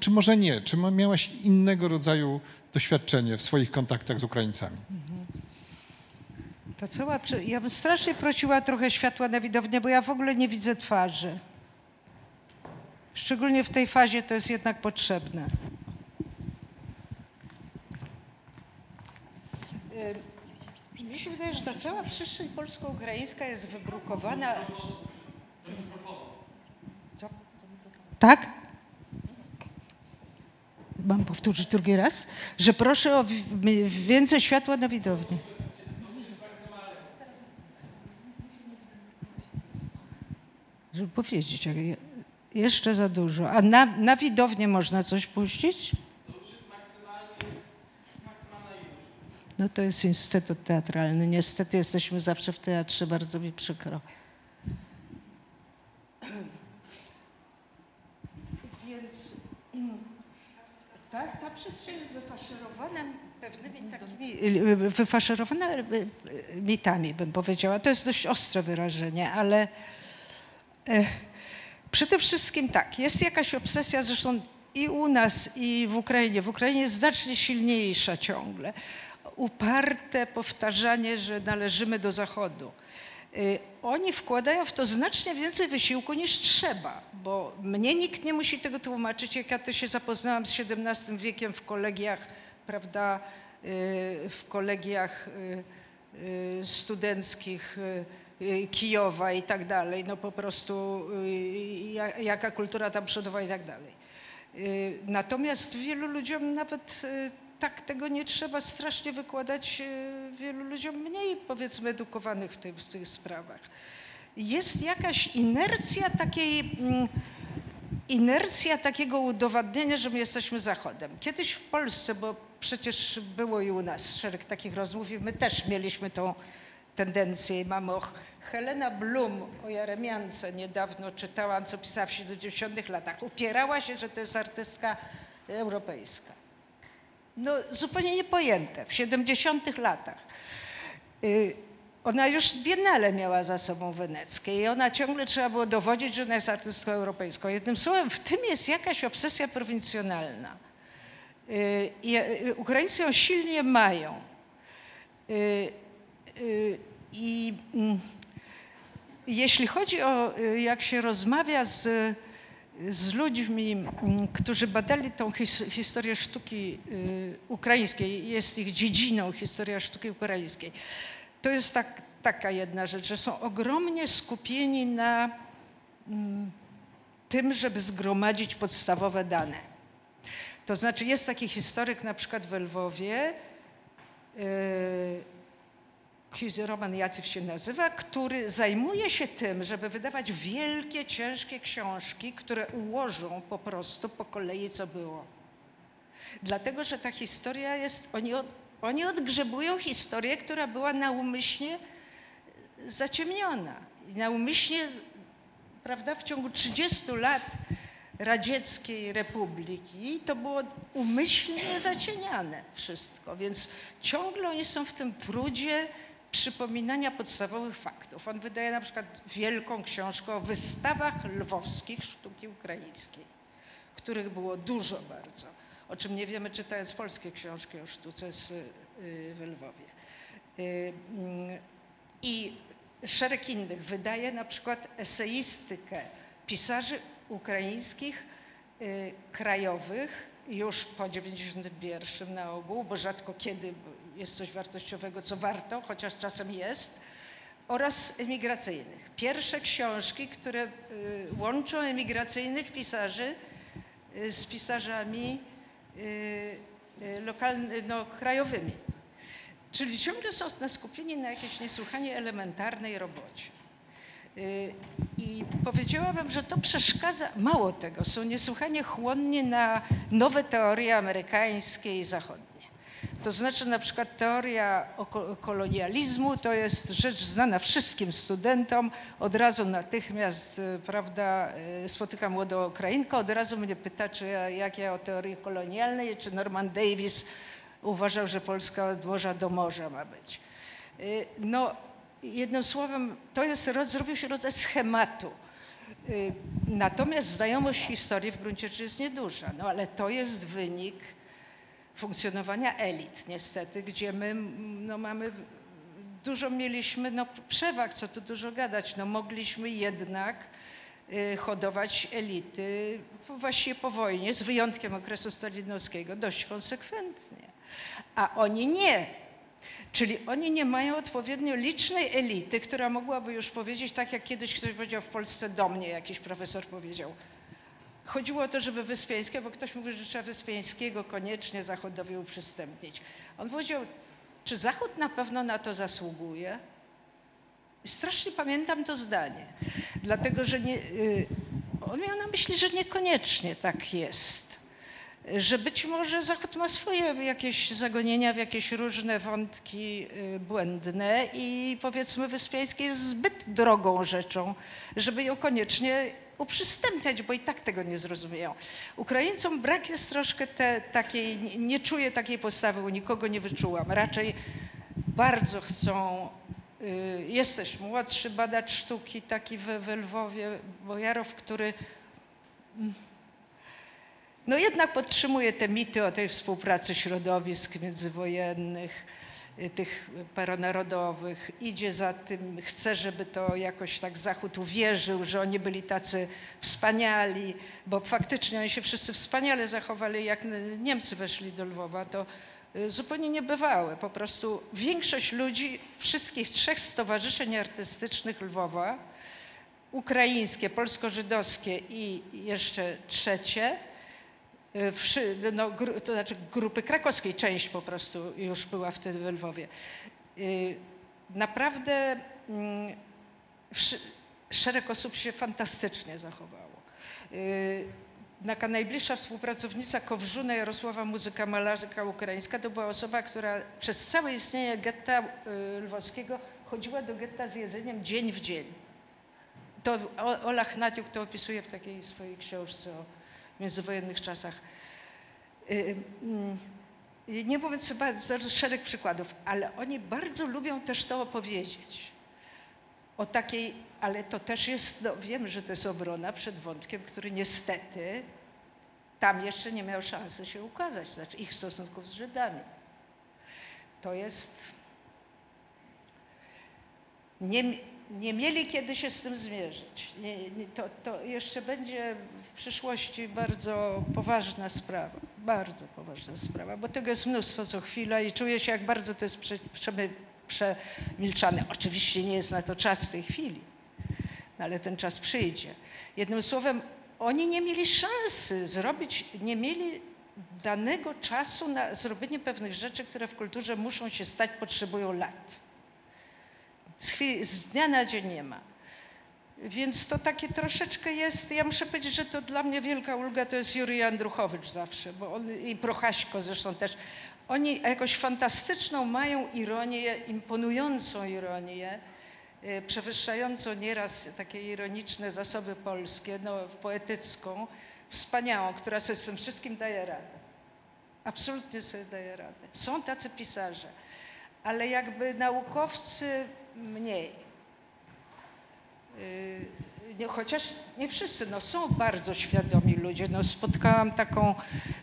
czy może nie? Czy miałaś innego rodzaju doświadczenie w swoich kontaktach z Ukraińcami? Ja bym strasznie prosiła trochę światła na widownię, bo ja w ogóle nie widzę twarzy. Szczególnie w tej fazie to jest jednak potrzebne. Mnie się wydaje, że ta cała przestrzeń polsko-ukraińska jest wybrukowana. Co? Tak? Mam powtórzyć drugi raz? Że proszę o więcej światła na widowni. Żeby powiedzieć, jeszcze za dużo. A na widownię można coś puścić? No to jest Instytut Teatralny. Niestety jesteśmy zawsze w teatrze, bardzo mi przykro. Więc ta przestrzeń jest wyfaszerowana pewnymi takimi, wyfaszerowana mitami, bym powiedziała. To jest dość ostre wyrażenie, ale przede wszystkim tak, jest jakaś obsesja, zresztą i u nas, i w Ukrainie. W Ukrainie jest znacznie silniejsza ciągle. Uparte powtarzanie, że należymy do Zachodu. Oni wkładają w to znacznie więcej wysiłku niż trzeba, bo mnie nikt nie musi tego tłumaczyć, jak ja to się zapoznałam z XVII wiekiem w kolegiach, prawda, w kolegiach studenckich Kijowa i tak dalej, no po prostu jaka kultura tam przodowała i tak dalej. Natomiast wielu ludziom nawet tak tego nie trzeba strasznie wykładać, wielu ludziom mniej, powiedzmy, edukowanych w tych sprawach. Jest jakaś inercja takiego udowadniania, że my jesteśmy Zachodem. Kiedyś w Polsce, bo przecież było i u nas szereg takich rozmów i my też mieliśmy tą tendencję. Mamy Helena Blum o Jeremiance niedawno czytałam, co pisała w 70 latach. Upierała się, że to jest artystka europejska. No zupełnie niepojęte, w 70 latach. Ona już Biennale miała za sobą weneckie i ona ciągle trzeba było dowodzić, że ona jest artystką europejską. Jednym słowem, w tym jest jakaś obsesja prowincjonalna. Ukraińcy ją silnie mają. I jeśli chodzi o, jak się rozmawia z ludźmi, którzy badali tą historię sztuki ukraińskiej, jest ich dziedziną historia sztuki ukraińskiej, to jest taka jedna rzecz, że są ogromnie skupieni na tym, żeby zgromadzić podstawowe dane. To znaczy jest taki historyk na przykład w Lwowie, Roman Jacyw się nazywa, który zajmuje się tym, żeby wydawać wielkie, ciężkie książki, które ułożą po prostu po kolei, co było. Dlatego, że ta historia jest, oni odgrzebują historię, która była naumyślnie zaciemniona. I naumyślnie, prawda, w ciągu 30 lat Radzieckiej Republiki to było umyślnie zacieniane wszystko, więc ciągle oni są w tym trudzie przypominania podstawowych faktów. On wydaje na przykład wielką książkę o wystawach lwowskich sztuki ukraińskiej, których było dużo bardzo, o czym nie wiemy, czytając polskie książki o sztuce w Lwowie. I szereg innych. Wydaje na przykład eseistykę pisarzy ukraińskich, krajowych, już po 91 na ogół, bo rzadko kiedy jest coś wartościowego, co warto, chociaż czasem jest, oraz emigracyjnych. Pierwsze książki, które łączą emigracyjnych pisarzy z pisarzami krajowymi. Czyli ciągle są skupieni na jakiejś niesłychanie elementarnej robocie. I powiedziałabym, że to przeszkadza, mało tego, są niesłychanie chłonni na nowe teorie amerykańskie i zachodnie. To znaczy na przykład teoria kolonializmu to jest rzecz znana wszystkim studentom. Od razu natychmiast, prawda, spotykam młodą Ukrainkę, od razu mnie pyta, jak ja o teorii kolonialnej, czy Norman Davis Uważał, że Polska od morza do morza ma być. No, jednym słowem, zrobił się rodzaj schematu. Natomiast znajomość historii w gruncie rzeczy jest nieduża, no ale to jest wynik funkcjonowania elit niestety, gdzie my no, mieliśmy przewag, co tu dużo gadać, no mogliśmy jednak hodować elity właściwie po wojnie, z wyjątkiem okresu stalinowskiego, dość konsekwentnie. A oni nie. Czyli oni nie mają odpowiednio licznej elity, która mogłaby już powiedzieć, tak jak kiedyś ktoś powiedział w Polsce do mnie, jakiś profesor powiedział. Chodziło o to, żeby Wyspiańskiego, bo ktoś mówił, że trzeba Wyspiańskiego koniecznie Zachodowi uprzystępnić. On powiedział, czy Zachód na pewno na to zasługuje? I strasznie pamiętam to zdanie, dlatego że on miał na myśli, że niekoniecznie tak jest. Że być może Zachód ma swoje jakieś zagonienia w jakieś różne wątki błędne i powiedzmy Wyspiański jest zbyt drogą rzeczą, żeby ją koniecznie uprzystępniać, bo i tak tego nie zrozumieją. Ukraińcom brak jest troszkę takiej, nie czuję takiej postawy, u nikogo nie wyczułam. Raczej bardzo chcą, jest też młodszy badacz sztuki taki w Lwowie, Bojarow, który no jednak podtrzymuje te mity o tej współpracy środowisk międzywojennych, tych paronarodowych, idzie za tym, chce, żeby to jakoś tak Zachód uwierzył, że oni byli tacy wspaniali, bo faktycznie oni się wszyscy wspaniale zachowali, jak Niemcy weszli do Lwowa, to zupełnie niebywałe. Po prostu większość ludzi, wszystkich 3 stowarzyszeń artystycznych Lwowa, ukraińskie, polsko-żydowskie i jeszcze trzecie, no, to znaczy grupy krakowskiej, część po prostu już była wtedy w Lwowie. Naprawdę szereg osób się fantastycznie zachowało. Taka najbliższa współpracownica Kowrzuna Jarosława Muzyka, malarka ukraińska, to była osoba, która przez całe istnienie getta lwowskiego chodziła do getta z jedzeniem dzień w dzień. To Ola Hnatiuk to opisuje w takiej swojej książce o międzywojennych czasach. Nie mówiąc chyba szereg przykładów, ale oni bardzo lubią też to opowiedzieć. O takiej, ale to też jest, no wiem, że to jest obrona przed wątkiem, który niestety tam jeszcze nie miał szansy się ukazać, znaczy ich stosunków z Żydami. To jest... Nie mieli kiedy się z tym zmierzyć. To jeszcze będzie w przyszłości bardzo poważna sprawa, bo tego jest mnóstwo co chwila i czuję się, jak bardzo to jest przemilczane. Oczywiście nie jest na to czas w tej chwili, no ale ten czas przyjdzie. Jednym słowem, oni nie mieli szansy nie mieli danego czasu na zrobienie pewnych rzeczy, które w kulturze muszą się stać, potrzebują lat. Z dnia na dzień nie ma. Więc to takie troszeczkę jest, ja muszę powiedzieć, że to dla mnie wielka ulga to jest Jurij Andruchowicz zawsze, bo on i Prochaśko zresztą też. Oni jakoś fantastyczną mają ironię, imponującą ironię, przewyższającą nieraz takie ironiczne zasoby polskie, no, poetycką, wspaniałą, która sobie z tym wszystkim daje radę. Absolutnie sobie daje radę. Są tacy pisarze, ale jakby naukowcy mniej. Chociaż nie wszyscy, no są bardzo świadomi ludzie. No, spotkałam taką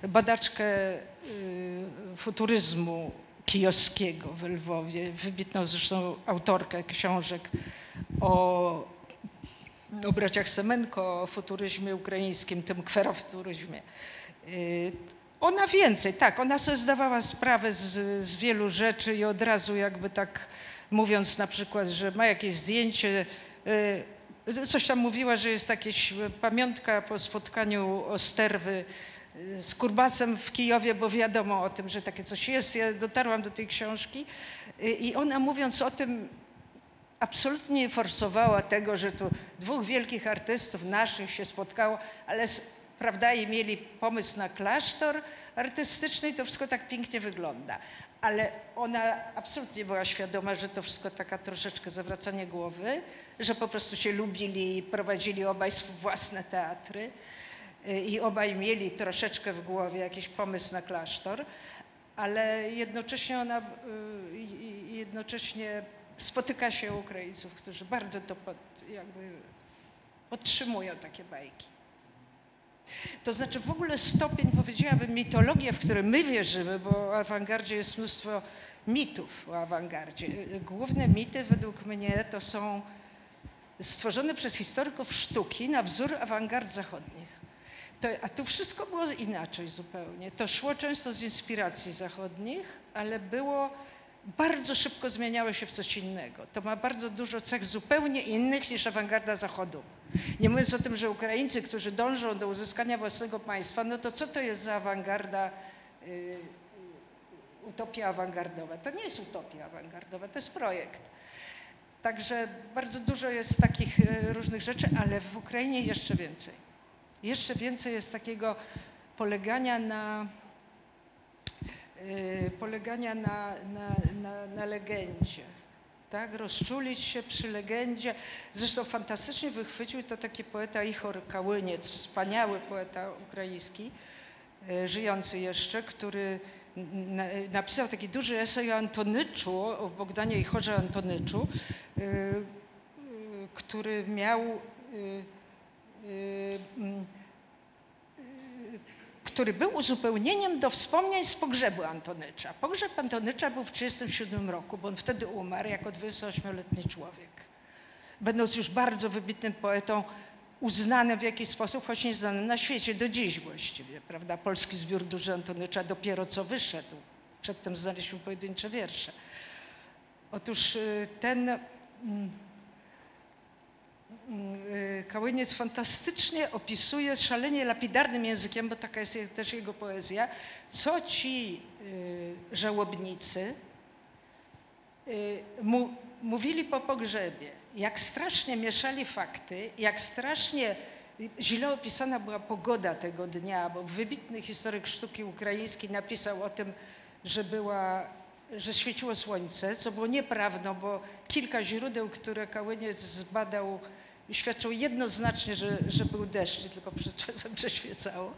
badaczkę futuryzmu kijowskiego w Lwowie, wybitną zresztą autorkę książek o braciach Semenko, o futuryzmie ukraińskim, tym kwerofuturyzmie. Ona więcej, tak, ona sobie zdawała sprawę z wielu rzeczy i od razu jakby tak mówiąc na przykład, że ma jakieś zdjęcie, coś tam mówiła, że jest jakaś pamiątka po spotkaniu Osterwy z Kurbasem w Kijowie, bo wiadomo o tym, że takie coś jest. Ja dotarłam do tej książki i ona mówiąc o tym absolutnie nie forsowała tego, że tu 2 wielkich artystów naszych się spotkało, ale prawda, i mieli pomysł na klasztor artystyczny i to wszystko tak pięknie wygląda. Ale ona absolutnie była świadoma, że to wszystko taka troszeczkę zawracanie głowy, że po prostu się lubili i prowadzili obaj własne teatry i obaj mieli troszeczkę w głowie jakiś pomysł na klasztor, ale jednocześnie spotyka się Ukraińców, którzy bardzo to jakby podtrzymują takie bajki. To znaczy w ogóle stopień, powiedziałabym, mitologia, w której my wierzymy, bo o awangardzie jest mnóstwo mitów o awangardzie. Główne mity według mnie to są stworzone przez historyków sztuki na wzór awangard zachodnich. A tu wszystko było inaczej zupełnie. To szło często z inspiracji zachodnich, ale bardzo szybko zmieniało się w coś innego. To ma bardzo dużo cech zupełnie innych niż awangarda Zachodu. Nie mówiąc o tym, że Ukraińcy, którzy dążą do uzyskania własnego państwa, no to co to jest za awangarda, utopia awangardowa? To nie jest utopia awangardowa, to jest projekt. Także bardzo dużo jest takich różnych rzeczy, ale w Ukrainie jeszcze więcej. Jeszcze więcej jest takiego polegania na legendzie, tak? Rozczulić się przy legendzie. Zresztą fantastycznie wychwycił to taki poeta Ichor Kałyniec, wspaniały poeta ukraiński, żyjący jeszcze, który napisał taki duży esej o Antonyczu, o Bogdanie Ichorze Antonyczu, który miał który był uzupełnieniem do wspomnień z pogrzebu Antonycza. Pogrzeb Antonycza był w 1937 roku, bo on wtedy umarł jako 28-letni człowiek. Będąc już bardzo wybitnym poetą, uznanym w jakiś sposób, choć nie znanym na świecie, do dziś właściwie, prawda? Polski zbiór duży Antonycza dopiero co wyszedł. Przedtem znaleźliśmy pojedyncze wiersze. Otóż ten Kałyniec fantastycznie opisuje szalenie lapidarnym językiem, bo taka jest też jego poezja, co ci żałobnicy mówili po pogrzebie, jak strasznie mieszali fakty, jak strasznie źle opisana była pogoda tego dnia, bo wybitny historyk sztuki ukraińskiej napisał o tym, że świeciło słońce, co było nieprawdą, bo kilka źródeł, które Kałyniec zbadał, świadczą jednoznacznie, że był deszcz, tylko czasem przeświecało.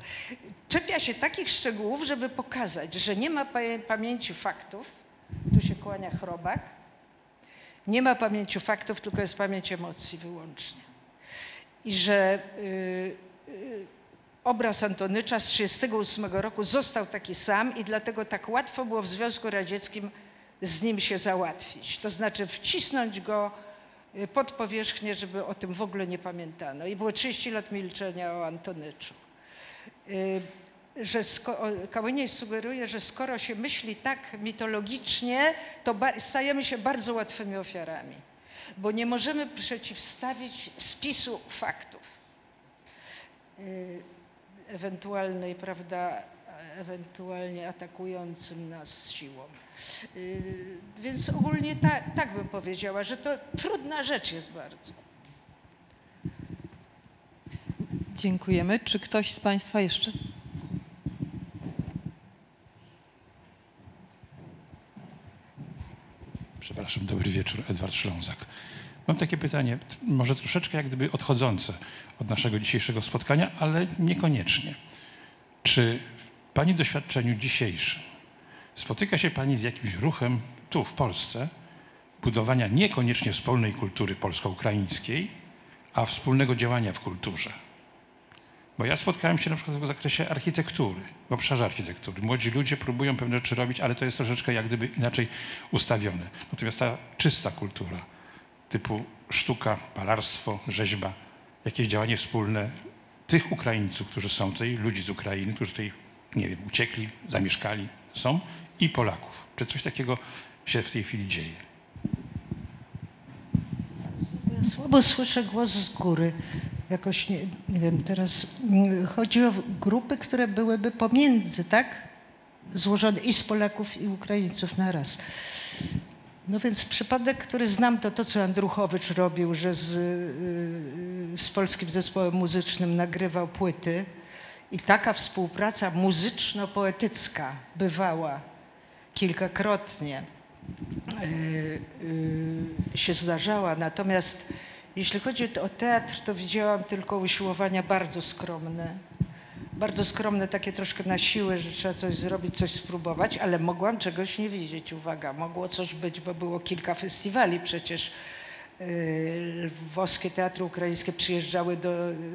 Czepia się takich szczegółów, żeby pokazać, że nie ma pamięci faktów, tu się kłania Chrobak, nie ma pamięci faktów, tylko jest pamięć emocji wyłącznie. I że obraz Antonycza z 1938 roku został taki sam i dlatego tak łatwo było w Związku Radzieckim z nim się załatwić. To znaczy wcisnąć go pod powierzchnię, żeby o tym w ogóle nie pamiętano. I było 30 lat milczenia o Antonyczu. Kałyniec sugeruje, że skoro się myśli tak mitologicznie, to stajemy się bardzo łatwymi ofiarami, bo nie możemy przeciwstawić spisu faktów ewentualnej, prawda, ewentualnie atakującym nas siłą. Więc ogólnie tak bym powiedziała, że to trudna rzecz jest bardzo. Dziękujemy. Czy ktoś z Państwa jeszcze? Przepraszam, dobry wieczór, Edward Ślązak. Mam takie pytanie, może troszeczkę jak gdyby odchodzące od naszego dzisiejszego spotkania, ale niekoniecznie. Czy w Pani doświadczeniu dzisiejszym spotyka się Pani z jakimś ruchem tu w Polsce budowania niekoniecznie wspólnej kultury polsko-ukraińskiej, a wspólnego działania w kulturze? Bo ja spotkałem się na przykład w zakresie architektury, w obszarze architektury. Młodzi ludzie próbują pewne rzeczy robić, ale to jest troszeczkę jak gdyby inaczej ustawione. Natomiast ta czysta kultura, typu sztuka, malarstwo, rzeźba, jakieś działanie wspólne tych Ukraińców, którzy są tutaj, ludzi z Ukrainy, którzy tutaj, nie wiem, uciekli, zamieszkali, są, i Polaków. Czy coś takiego się w tej chwili dzieje? Ja słabo słyszę głos z góry. Jakoś, nie wiem, teraz chodzi o grupy, które byłyby pomiędzy, tak? Złożone i z Polaków, i Ukraińców naraz. No więc przypadek, który znam, to co Andruchowicz robił, że z polskim zespołem muzycznym nagrywał płyty i taka współpraca muzyczno-poetycka bywała kilkakrotnie się zdarzała. Natomiast jeśli chodzi o teatr, to widziałam tylko usiłowania bardzo skromne, bardzo skromne, takie troszkę na siłę, że trzeba coś zrobić, coś spróbować, ale mogłam czegoś nie widzieć. Uwaga, mogło coś być, bo było kilka festiwali przecież. Lwowskie teatry ukraińskie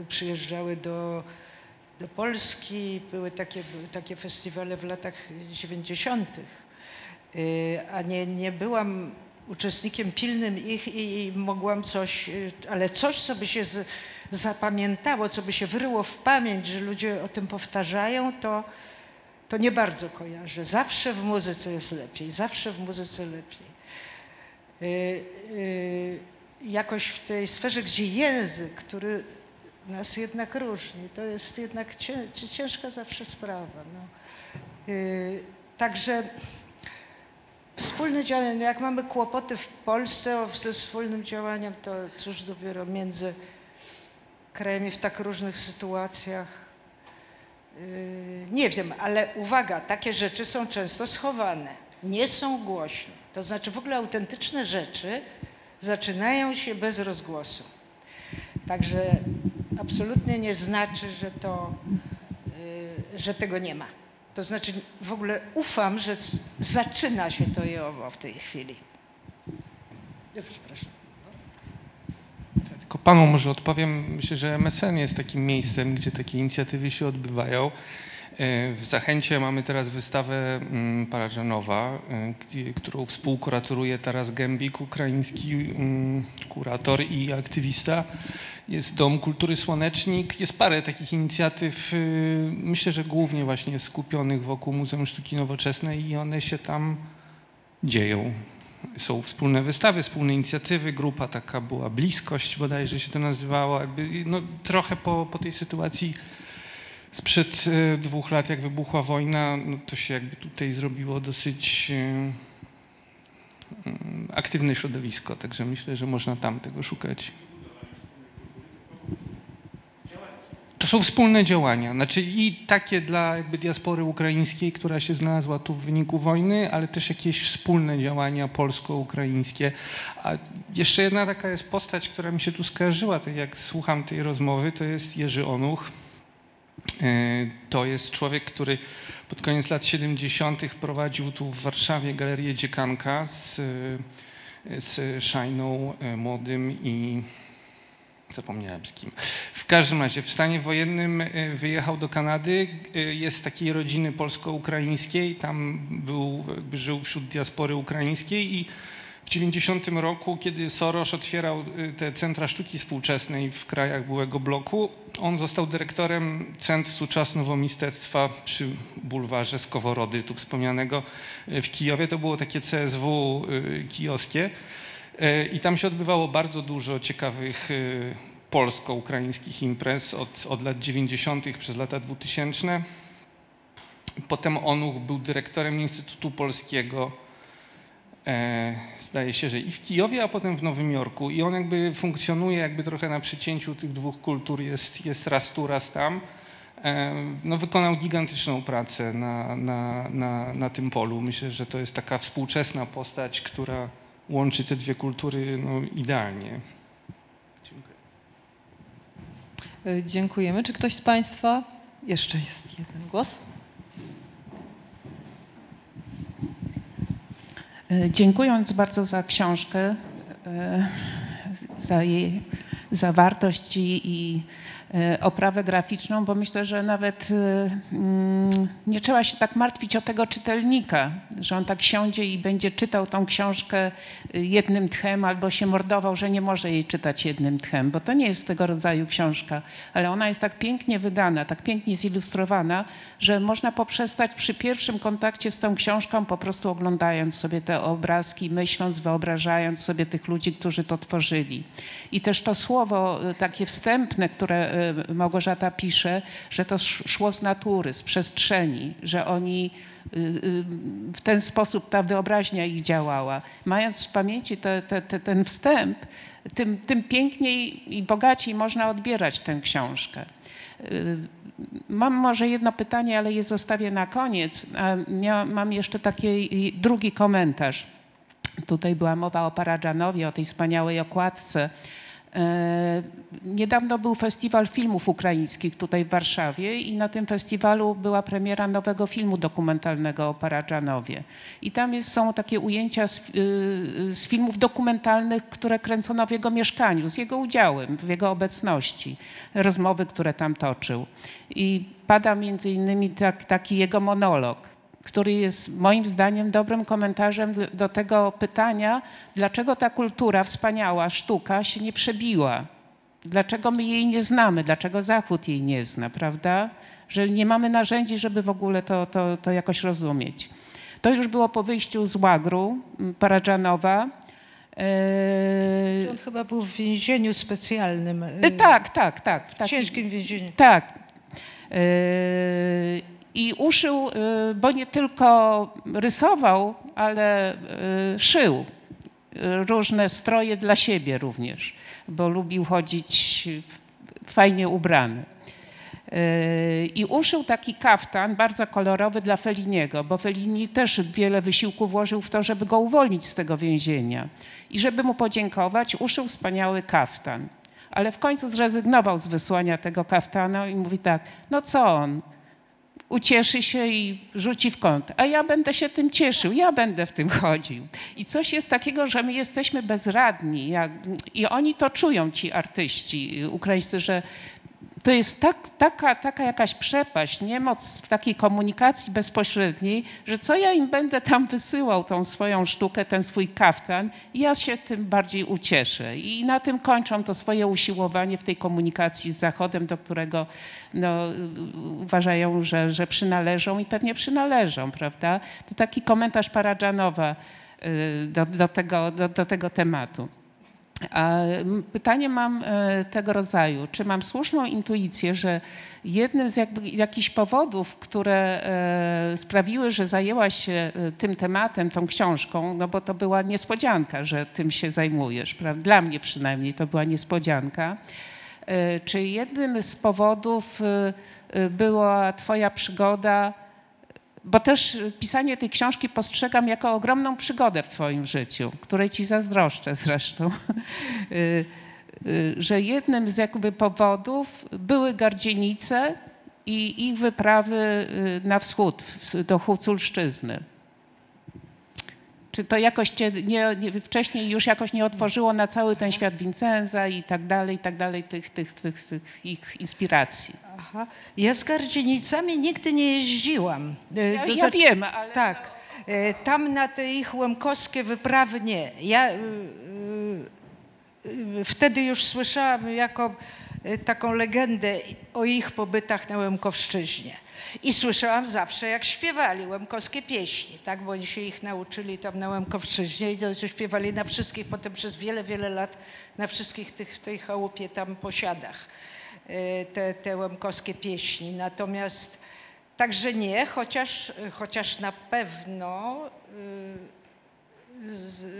przyjeżdżały do Polski, były takie festiwale w latach 90. A nie byłam uczestnikiem pilnym ich i mogłam coś, ale coś, co by się zapamiętało, co by się wryło w pamięć, że ludzie o tym powtarzają, to nie bardzo kojarzę. Zawsze w muzyce jest lepiej, zawsze w muzyce lepiej. Jakoś w tej sferze, gdzie język, który nas jednak różni, to jest jednak ciężka zawsze sprawa. No. Także wspólne działanie, jak mamy kłopoty w Polsce ze wspólnym działaniem, to cóż dopiero między krajami w tak różnych sytuacjach. Nie wiem, ale uwaga, takie rzeczy są często schowane, nie są głośne. To znaczy w ogóle autentyczne rzeczy zaczynają się bez rozgłosu. Także absolutnie nie znaczy, że tego nie ma. To znaczy w ogóle ufam, że zaczyna się to i owo w tej chwili. Przepraszam. Tylko panu może odpowiem. Myślę, że MSN jest takim miejscem, gdzie takie inicjatywy się odbywają. W Zachęcie mamy teraz wystawę Parażanowa, którą współkuratoruje Taras Gębik, ukraiński kurator i aktywista. Jest Dom Kultury Słonecznik. Jest parę takich inicjatyw, myślę, że głównie właśnie skupionych wokół Muzeum Sztuki Nowoczesnej i one się tam dzieją. Są wspólne wystawy, wspólne inicjatywy, grupa taka była Bliskość bodajże się to nazywało. Jakby, no, trochę po tej sytuacji sprzed 2 lat, jak wybuchła wojna, no to się jakby tutaj zrobiło dosyć aktywne środowisko, także myślę, że można tam tego szukać. To są wspólne działania, znaczy i takie dla jakby diaspory ukraińskiej, która się znalazła tu w wyniku wojny, ale też jakieś wspólne działania polsko-ukraińskie. A jeszcze jedna taka jest postać, która mi się tu skojarzyła, tak jak słucham tej rozmowy, to jest Jerzy Onuch. To jest człowiek, który pod koniec lat 70. prowadził tu w Warszawie Galerię Dziekanka z Szajną Młodym i zapomniałem z kim. W każdym razie w stanie wojennym wyjechał do Kanady, jest z takiej rodziny polsko-ukraińskiej, tam żył wśród diaspory ukraińskiej i w 90 roku, kiedy Soros otwierał te centra sztuki współczesnej w krajach byłego bloku, on został dyrektorem Centrum Suczasnowo-Mistectwa przy bulwarze Skowrody, tu wspomnianego w Kijowie. To było takie CSW kijowskie i tam się odbywało bardzo dużo ciekawych polsko-ukraińskich imprez od lat 90. przez lata 2000. Potem Onuch był dyrektorem Instytutu Polskiego, zdaje się, że i w Kijowie, a potem w Nowym Jorku. I on jakby funkcjonuje jakby trochę na przecięciu tych dwóch kultur, jest raz tu, raz tam. No, wykonał gigantyczną pracę na tym polu. Myślę, że to jest taka współczesna postać, która łączy te dwie kultury no, idealnie. Dziękuję. Dziękujemy. Czy ktoś z państwa? Jeszcze jest jeden głos. Dziękując bardzo za książkę, za jej zawartość i oprawę graficzną, bo myślę, że nawet nie trzeba się tak martwić o tego czytelnika, że on tak siądzie i będzie czytał tą książkę jednym tchem albo się mordował, że nie może jej czytać jednym tchem, bo to nie jest tego rodzaju książka, ale ona jest tak pięknie wydana, tak pięknie zilustrowana, że można poprzestać przy pierwszym kontakcie z tą książką, po prostu oglądając sobie te obrazki, myśląc, wyobrażając sobie tych ludzi, którzy to tworzyli. I też to słowo takie wstępne, które Małgorzata pisze, że to szło z natury, z przestrzeni, że oni w ten sposób ta wyobraźnia ich działała. Mając w pamięci ten wstęp, tym piękniej i bogaciej można odbierać tę książkę. Mam może jedno pytanie, ale je zostawię na koniec. Mam jeszcze taki drugi komentarz. Tutaj była mowa o Parażanowie, o tej wspaniałej okładce. Niedawno był Festiwal Filmów Ukraińskich tutaj w Warszawie i na tym festiwalu była premiera nowego filmu dokumentalnego o Paradżanowie. I tam są takie ujęcia z filmów dokumentalnych, które kręcono w jego mieszkaniu, z jego udziałem, w jego obecności, rozmowy, które tam toczył. I pada między innymi taki jego monolog, który jest moim zdaniem dobrym komentarzem do tego pytania, dlaczego ta kultura, wspaniała sztuka się nie przebiła. Dlaczego my jej nie znamy, dlaczego Zachód jej nie zna, prawda? Że nie mamy narzędzi, żeby w ogóle to jakoś rozumieć. To już było po wyjściu z łagru Paradżanowa. On chyba był w więzieniu specjalnym. Tak. W ciężkim więzieniu. Tak. I uszył, bo nie tylko rysował, ale szył różne stroje dla siebie również, bo lubił chodzić fajnie ubrany. I uszył taki kaftan bardzo kolorowy dla Felliniego, bo Fellini też wiele wysiłku włożył w to, żeby go uwolnić z tego więzienia. I żeby mu podziękować, uszył wspaniały kaftan. Ale w końcu zrezygnował z wysłania tego kaftana i mówi tak, no co on? Ucieszy się i rzuci w kąt, a ja będę się tym cieszył, ja będę w tym chodził. I coś jest takiego, że my jesteśmy bezradni i oni to czują, ci artyści ukraińscy, że to jest taka jakaś przepaść, niemoc w takiej komunikacji bezpośredniej, że co ja im będę tam wysyłał, tą swoją sztukę, ten swój kaftan, ja się tym bardziej ucieszę. I na tym kończą to swoje usiłowanie w tej komunikacji z Zachodem, do którego uważają, że przynależą i pewnie przynależą, prawda? To taki komentarz Paradżanowa do tego tematu. A pytanie mam tego rodzaju. Czy mam słuszną intuicję, że jednym z jakichś powodów, które sprawiły, że zajęłaś się tym tematem, tą książką, no bo to była niespodzianka, że tym się zajmujesz, prawda? Dla mnie przynajmniej to była niespodzianka. Czy jednym z powodów była twoja przygoda, bo też pisanie tej książki postrzegam jako ogromną przygodę w twoim życiu, której ci zazdroszczę zresztą, że jednym z jakby powodów były Gardzienice i ich wyprawy na wschód, do Huculszczyzny. Czy to jakoś cię wcześniej już jakoś nie otworzyło na cały ten świat Vincenza i tak dalej, tych ich inspiracji? Aha. Ja z Gardzienicami nigdy nie jeździłam. Ja wiem, ale... Tak. Tam na te ich łemkowskie wyprawy nie. Ja wtedy już słyszałam jako taką legendę o ich pobytach na Łemkowszczyźnie. I słyszałam zawsze, jak śpiewali łemkowskie pieśni, tak? Bo oni się ich nauczyli tam na Łemkowszczyźnie i to śpiewali na wszystkich, potem przez wiele lat na wszystkich w tej chałupie tam posiadach te łemkowskie pieśni. Natomiast także nie, chociaż na pewno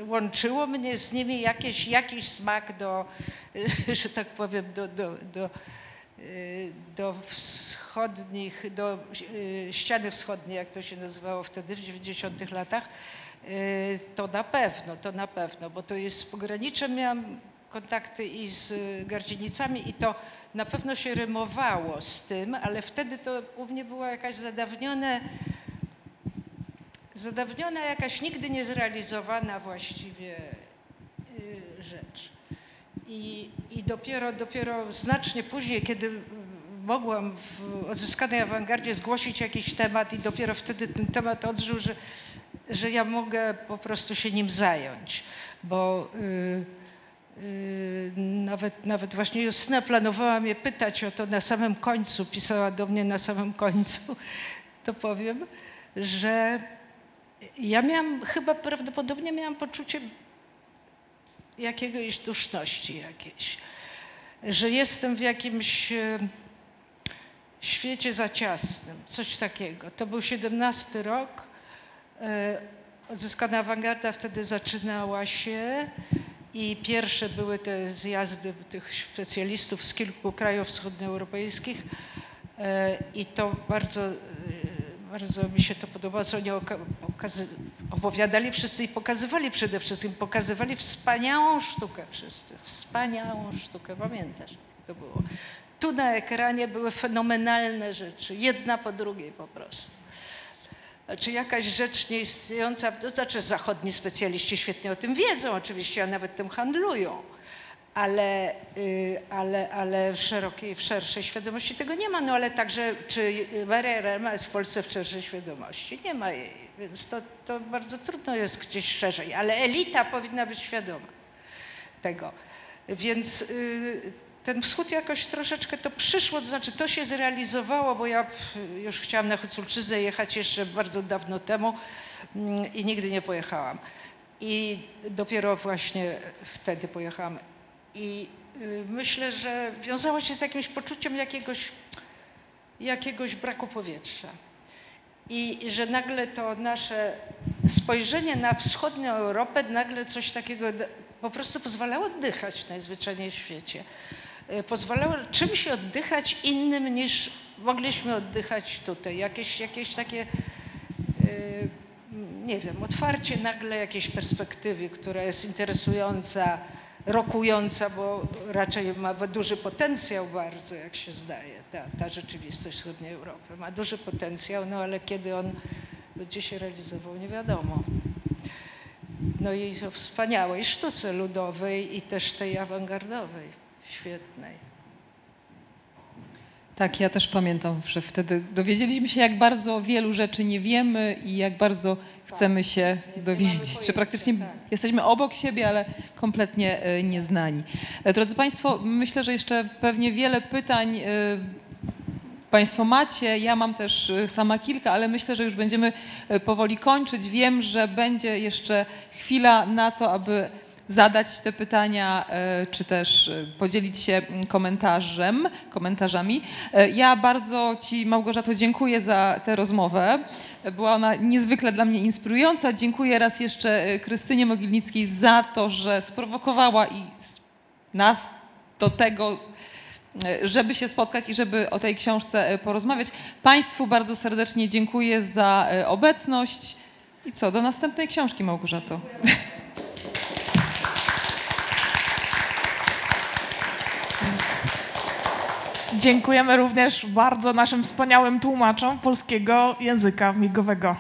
łączyło mnie z nimi jakiś smak że tak powiem, do wschodnich, do ściany wschodniej, jak to się nazywało wtedy w 90-tych latach, to na pewno, bo to jest z pograniczem, miałam kontakty i z Gardzienicami i to na pewno się rymowało z tym, ale wtedy to u mnie była jakaś zadawniona jakaś nigdy niezrealizowana właściwie rzecz. I dopiero znacznie później, kiedy mogłam w odzyskanej awangardzie zgłosić jakiś temat i dopiero wtedy ten temat odżył, że ja mogę po prostu się nim zająć, bo nawet właśnie Justyna planowała mnie pytać o to na samym końcu, pisała do mnie na samym końcu, to powiem, że ja prawdopodobnie miałam poczucie jakiegoś duszności jakiejś, że jestem w jakimś świecie za ciasnym, coś takiego. To był 17 rok, odzyskana awangarda wtedy zaczynała się i pierwsze były te zjazdy tych specjalistów z kilku krajów wschodnioeuropejskich i to bardzo mi się to podobało, co oni opowiadali wszyscy i pokazywali przede wszystkim, pokazywali wspaniałą sztukę wszyscy, wspaniałą sztukę, pamiętasz? To było. Tu na ekranie były fenomenalne rzeczy, jedna po drugiej po prostu. Czy jakaś rzecz nieistniejąca, to znaczy zachodni specjaliści świetnie o tym wiedzą oczywiście, a nawet tym handlują, ale w szerszej świadomości tego nie ma. No ale także, czy Maria Rema jest w Polsce w szerszej świadomości? Nie ma jej, więc to bardzo trudno jest gdzieś szerzej, ale elita powinna być świadoma tego. Więc ten wschód jakoś troszeczkę to przyszło, to znaczy to się zrealizowało, bo ja już chciałam na Huculczyznę jechać jeszcze bardzo dawno temu i nigdy nie pojechałam. I dopiero właśnie wtedy pojechałam. I myślę, że wiązało się z jakimś poczuciem jakiegoś braku powietrza. I że nagle to nasze spojrzenie na wschodnią Europę nagle coś takiego po prostu pozwalało oddychać najzwyczajniej w świecie. Pozwalało czymś oddychać innym niż mogliśmy oddychać tutaj. Jakieś takie, nie wiem, otwarcie nagle jakiejś perspektywy, która jest interesująca, rokująca, bo raczej ma duży potencjał bardzo, jak się zdaje. Ta rzeczywistość wschodniej Europy ma duży potencjał, no ale kiedy on będzie się realizował, nie wiadomo. No i o wspaniałej sztuce ludowej i też tej awangardowej, świetnej. Tak, ja też pamiętam, że wtedy dowiedzieliśmy się, jak bardzo wielu rzeczy nie wiemy i jak bardzo chcemy się dowiedzieć, że praktycznie jesteśmy obok siebie, ale kompletnie nieznani. Drodzy Państwo, myślę, że jeszcze pewnie wiele pytań Państwo macie, ja mam też sama kilka, ale myślę, że już będziemy powoli kończyć. Wiem, że będzie jeszcze chwila na to, aby zadać te pytania, czy też podzielić się komentarzami. Ja bardzo Ci, Małgorzato, dziękuję za tę rozmowę. Była ona niezwykle dla mnie inspirująca. Dziękuję raz jeszcze Krystynie Mogilnickiej za to, że sprowokowała nas do tego, żeby się spotkać i żeby o tej książce porozmawiać. Państwu bardzo serdecznie dziękuję za obecność. I co, do następnej książki, Małgorzato. Dziękujemy również bardzo naszym wspaniałym tłumaczom polskiego języka migowego.